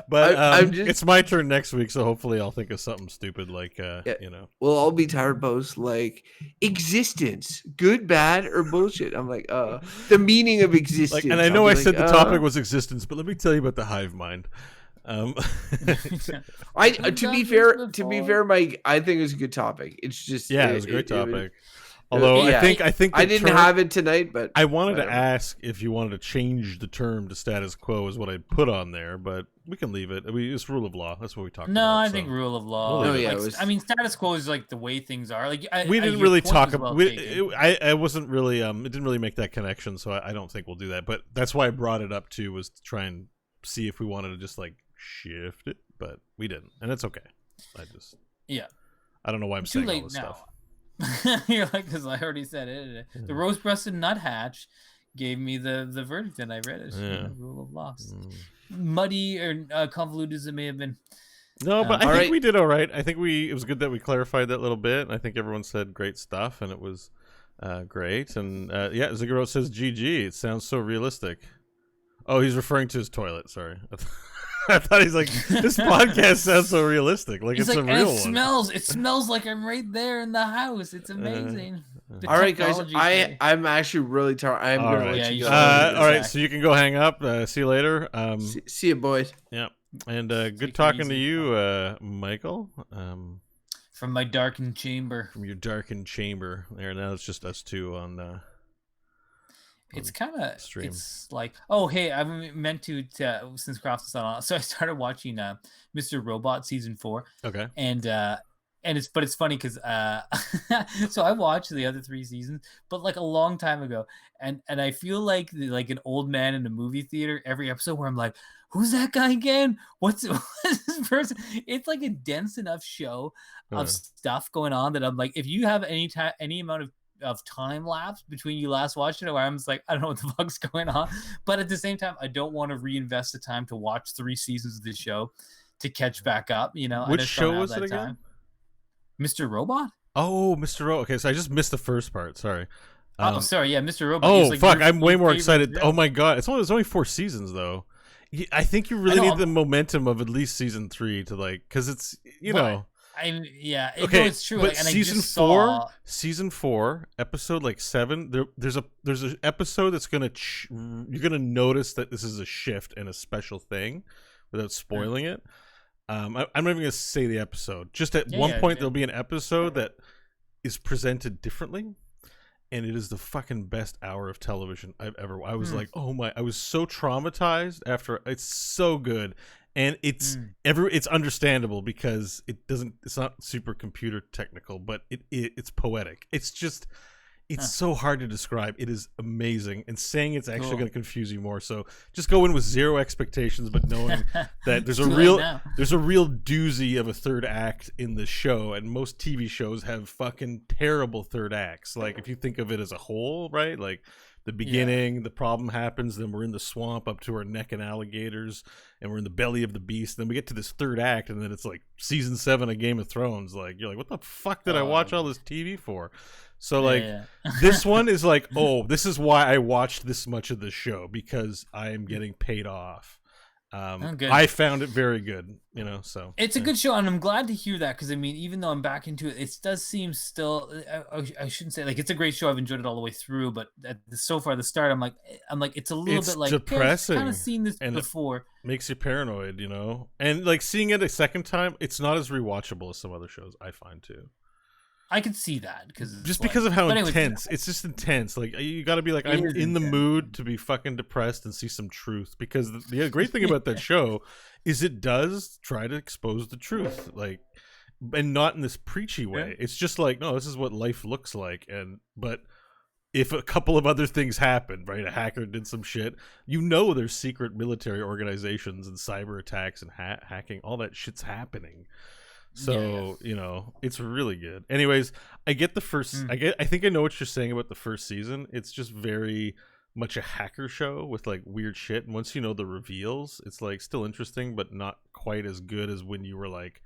but I'm just, it's my turn next week, so hopefully I'll think of something stupid like, you know. Well, I'll be tired, both like existence, good, bad, or bullshit. I'm like, the meaning of existence. Like, and I know I said the topic was existence, but let me tell you about the hive mind. To be fair, Mike, I think it was a good topic. It's just it was a great topic. Although I think I didn't have it tonight, but I wanted to ask if you wanted to change the term to status quo is what I put on there, but we can leave it. It's rule of law. That's what we talked about. No, I think rule of law. We'll I mean, status quo is like the way things are. Like we didn't really talk about. I wasn't really. It didn't really make that connection, so I don't think we'll do that. But that's why I brought it up too, was to try and see if we wanted to just like shift it, but we didn't, and it's okay. I don't know why I'm saying all this stuff. You're like, because I already said it. The rose-breasted nuthatch gave me the verdict, and I read it. Rule of law. Muddy or convoluted as it may have been. No, but I think we did all right. I think it was good that we clarified that little bit. I think everyone said great stuff, and it was great. And Ziggurat says GG. It sounds so realistic. Oh, he's referring to his toilet. Sorry. I thought he's like, this podcast sounds so realistic. Like, it's like, a real one. It smells like I'm right there in the house. It's amazing. All right, guys. I'm actually really tired. I'm going to let you go. All right, so you can go hang up. See you later. See you, boys. Yeah. And good talking to you, Michael. From my darkened chamber. From your darkened chamber. There, now it's just us two on... It's kind of, it's like, oh, hey, I meant to since Crofton's not on, so I started watching Mr. Robot season 4. Okay. And it's funny because so I watched the other 3 seasons, but like a long time ago, and I feel like an old man in a movie theater every episode where I'm like, who's that guy again? What's this person? It's like a dense enough show of stuff going on that I'm like, if you have any amount of time lapse between you last watched it, or I'm just like, I don't know what the fuck's going on, but at the same time, I don't want to reinvest the time to watch 3 seasons of this show to catch back up. You know, which show was it again? Mr. Robot. Oh, Mr. Robot. Okay, so I just missed the first part. Sorry. Sorry. Yeah, Mr. Robot. Oh, fuck! I'm way more excited. Show. Oh my god! It's only 4 seasons though. I think you really need the momentum of at least season 3 to like, because it's okay, it's true. But like, season 4, episode like 7. There's an episode that's you're gonna notice that this is a shift and a special thing, without spoiling it. I'm not even gonna say the episode. Just at one point, there'll be an episode that is presented differently, and it is the fucking best hour of television I've ever. I was like, oh my! I was so traumatized after. It's so good. And it's understandable because it's not super computer technical, but it's poetic. It's just so hard to describe. It is amazing, and saying it's actually going to confuse you more. So just go in with 0 expectations, but knowing that there's a real doozy of a third act in the show, and most TV shows have fucking terrible third acts. Like, if you think of it as a whole, right? Like, the beginning, the problem happens, then we're in the swamp up to our neck in alligators, and we're in the belly of the beast. Then we get to this third act, and then it's like season 7 of Game of Thrones. Like, you're like, what the fuck did I watch all this TV for? So like, this one is like, oh, this is why I watched this much of the show, because I am getting paid off. I found it very good, so it's a good show, and I'm glad to hear that, because I mean, even though I'm back into it, it does seem still, I shouldn't say, like, it's a great show, I've enjoyed it all the way through, but so far the start, I'm like it's a little bit like depressing. I've kind of seen this before. It makes you paranoid, and like seeing it a second time, it's not as rewatchable as some other shows, I find too. I could see that because of how intense. It's just intense. Like, you got to be like, I'm in the mood to be fucking depressed and see some truth. Because the great thing about that show is it does try to expose the truth, like, and not in this preachy way. It's just like, no, this is what life looks like. But if a couple of other things happened, right? A hacker did some shit. There's secret military organizations and cyber attacks and hacking. All that shit's happening. So, you know, it's really good. Anyways, I get the first I think I know what you're saying about the first season. It's just very much a hacker show with like weird shit. And once you know the reveals, it's like still interesting, but not quite as good as when you were like,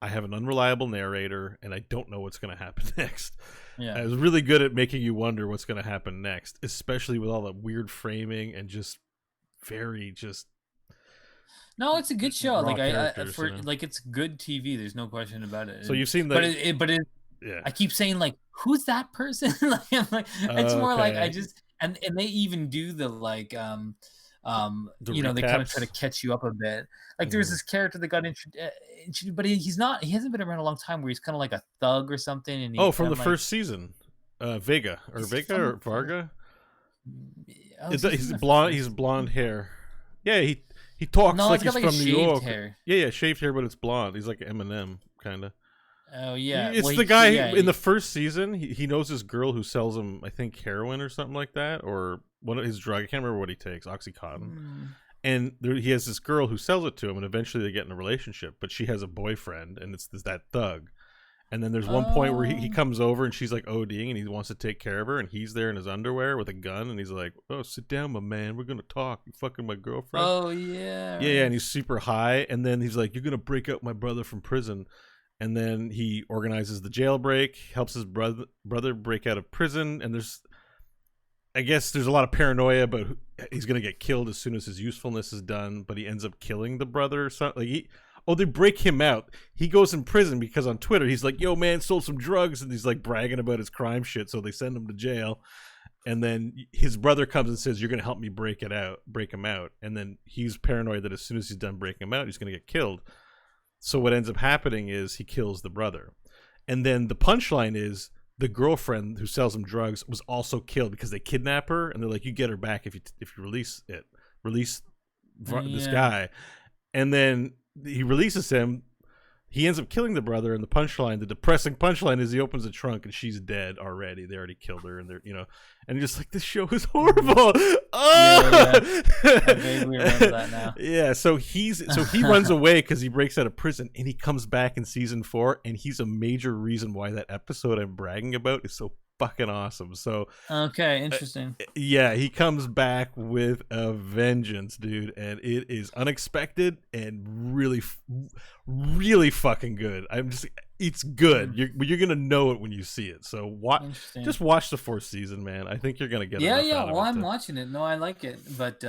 I have an unreliable narrator and I don't know what's going to happen next. Yeah. I was really good at making you wonder what's going to happen next, especially with all that weird framing and just very just. No, it's a good show. Like you know? like it's good TV. There's no question about it. So you've seen that, but yeah. I keep saying like, who's that person? Like, I'm like, it's more like I just and they even do the like The you know, they kind of recaps? try to catch you up a bit. Like there's this character that got introduced, but he hasn't been around a long time. Where he's kind of like a thug or something. And from the first season, Vega or Varga. He's blonde. He's blonde hair. Yeah, he talks like he's from New York. Hair. Yeah, shaved hair, but it's blonde. He's like Eminem, kind of. Oh yeah, It's the guy in the first season. He knows this girl who sells him, I think, heroin or something like that, or one of his drug. I can't remember what he takes, OxyContin. And he has this girl who sells it to him, and eventually they get in a relationship. But she has a boyfriend, and it's that thug. And then there's one point where he comes over and she's like ODing and he wants to take care of her, and he's there in his underwear with a gun and he's like, "Oh, sit down, my man. We're gonna talk. You fucking my girlfriend." Oh yeah. Yeah, and he's super high, and then he's like, "You're gonna break out my brother from prison." And then he organizes the jailbreak, helps his brother break out of prison, and I guess there's a lot of paranoia about he's gonna get killed as soon as his usefulness is done, but he ends up killing the brother or something. Like they break him out. He goes in prison because on Twitter he's like, "Yo, man, sold some drugs," and he's like bragging about his crime shit. So they send him to jail, and then his brother comes and says, "You're gonna help me break him out." And then he's paranoid that as soon as he's done breaking him out, he's gonna get killed. So what ends up happening is he kills the brother, and then the punchline is the girlfriend who sells him drugs was also killed because they kidnap her, and they're like, "You get her back if you release this guy," and then he releases him. He ends up killing the brother, and the depressing punchline is he opens the trunk and she's dead already. They already killed her, and they're and just like, this show is horrible. I vaguely remember that now. Yeah, so he runs away because he breaks out of prison, and he comes back in season 4, and he's a major reason why that episode I'm bragging about is so fucking awesome. So okay, interesting. Yeah, he comes back with a vengeance, dude, and it is unexpected and really fucking good. It's good. You're gonna know it when you see it. So just watch the 4th season, man. I think you're gonna get yeah. Well, I'm watching it. No, I like it, but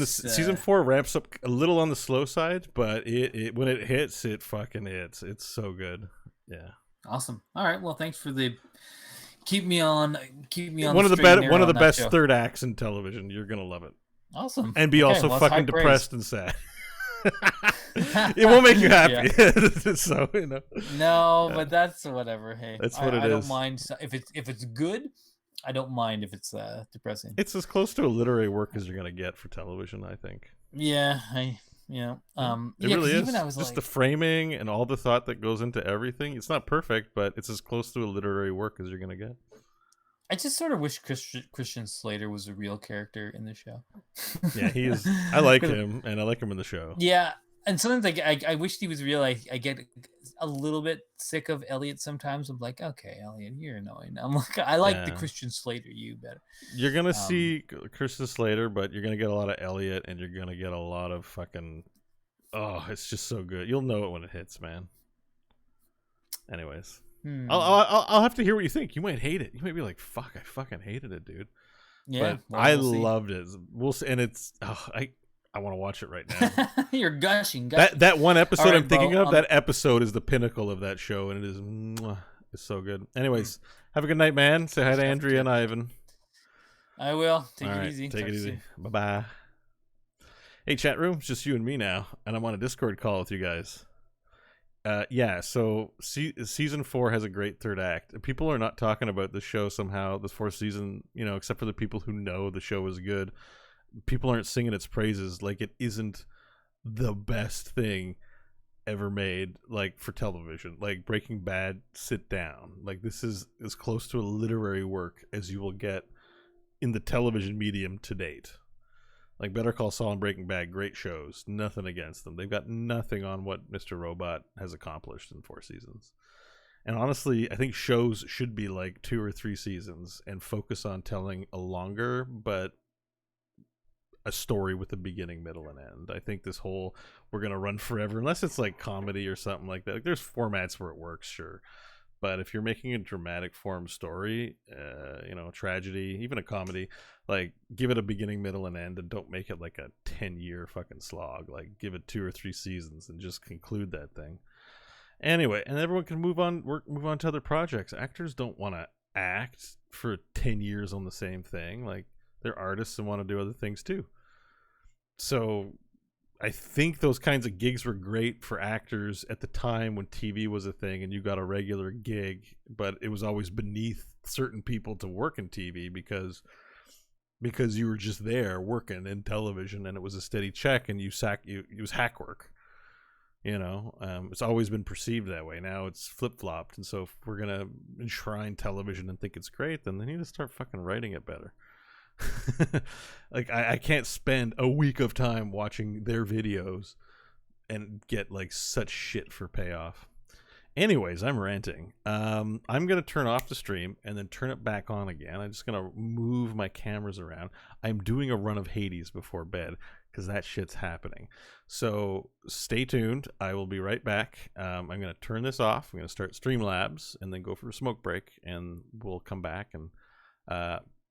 season 4 ramps up a little on the slow side, but it when it hits, it fucking hits. It's so good. Yeah. Awesome. All right. Well, thanks for the. Keep me on. One of the best show. Third acts in television. You're gonna love it. Awesome. And be also fucking depressed and sad. It won't make you happy. So No, but that's whatever. Hey, that's what it is. I don't mind if it's good. I don't mind if it's depressing. It's as close to a literary work as you're gonna get for television, I think. Yeah, it really is. Even I was just like, the framing and all the thought that goes into everything. It's not perfect, but it's as close to a literary work as you're gonna get. I just sort of wish Christian Slater was a real character in the show. Yeah, he is. I like him, and I like him in the show. Yeah, and sometimes I wish he was real. I get a little bit sick of Elliot sometimes. I'm like, okay, Elliot, you're annoying. I'm like, I like the Christian Slater you better. You're gonna see Christian Slater, but you're gonna get a lot of Elliot, and you're gonna get a lot of fucking. Oh, it's just so good. You'll know it when it hits, man. Anyways. I'll have to hear what you think. You might hate it. You might be like, "Fuck, I fucking hated it, dude." Yeah, but I loved it. We'll see, and it's I want to watch it right now. You're gushing. That one episode I'm thinking of. That episode is the pinnacle of that show, and it is it's so good. Anyways, have a good night, man. Say hi to Andrea and Ivan. I will. Take it easy. Take it easy. Bye bye. Hey, chat room. It's just you and me now, and I'm on a Discord call with you guys. So season 4 has a great third act. People are not talking about the show somehow, this 4th season, except for the people who know the show is good. People aren't singing its praises. Like, it isn't the best thing ever made, like, for television. Like, Breaking Bad, sit down. Like, this is as close to a literary work as you will get in the television medium to date. Like Better Call Saul and Breaking Bad, great shows. Nothing against them. They've got nothing on what Mr. Robot has accomplished in 4 seasons. And honestly, I think shows should be like 2 or 3 seasons and focus on telling a longer, but a story with a beginning, middle, and end. I think this whole we're gonna run forever, unless it's like comedy or something like that. Like, there's formats where it works, sure, but if you're making a dramatic form story, tragedy, even a comedy, like give it a beginning, middle, and end, and don't make it like a 10-year fucking slog. Like give it 2 or 3 seasons and just conclude that thing. Anyway, and everyone can move on to other projects. Actors don't want to act for 10 years on the same thing. Like, they're artists and want to do other things too. So I think those kinds of gigs were great for actors at the time when TV was a thing and you got a regular gig, but it was always beneath certain people to work in TV because you were just there working in television and it was a steady check and it was hack work. It's always been perceived that way. Now it's flip-flopped, and so if we're gonna enshrine television and think it's great, then they need to start fucking writing it better. Like I can't spend a week of time watching their videos and get like such shit for payoff. Anyways, I'm ranting. I'm gonna turn off the stream and then turn it back on again. I'm just gonna move my cameras around. I'm doing a run of Hades before bed because that shit's happening. So stay tuned. I will be right back. I'm gonna turn this off. I'm gonna start Streamlabs and then go for a smoke break, and we'll come back and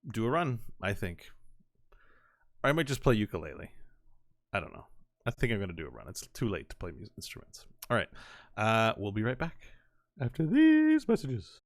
do a run, I think. Or I might just play ukulele. I don't know. I think I'm going to do a run. It's too late to play instruments. All right. We'll be right back after these messages.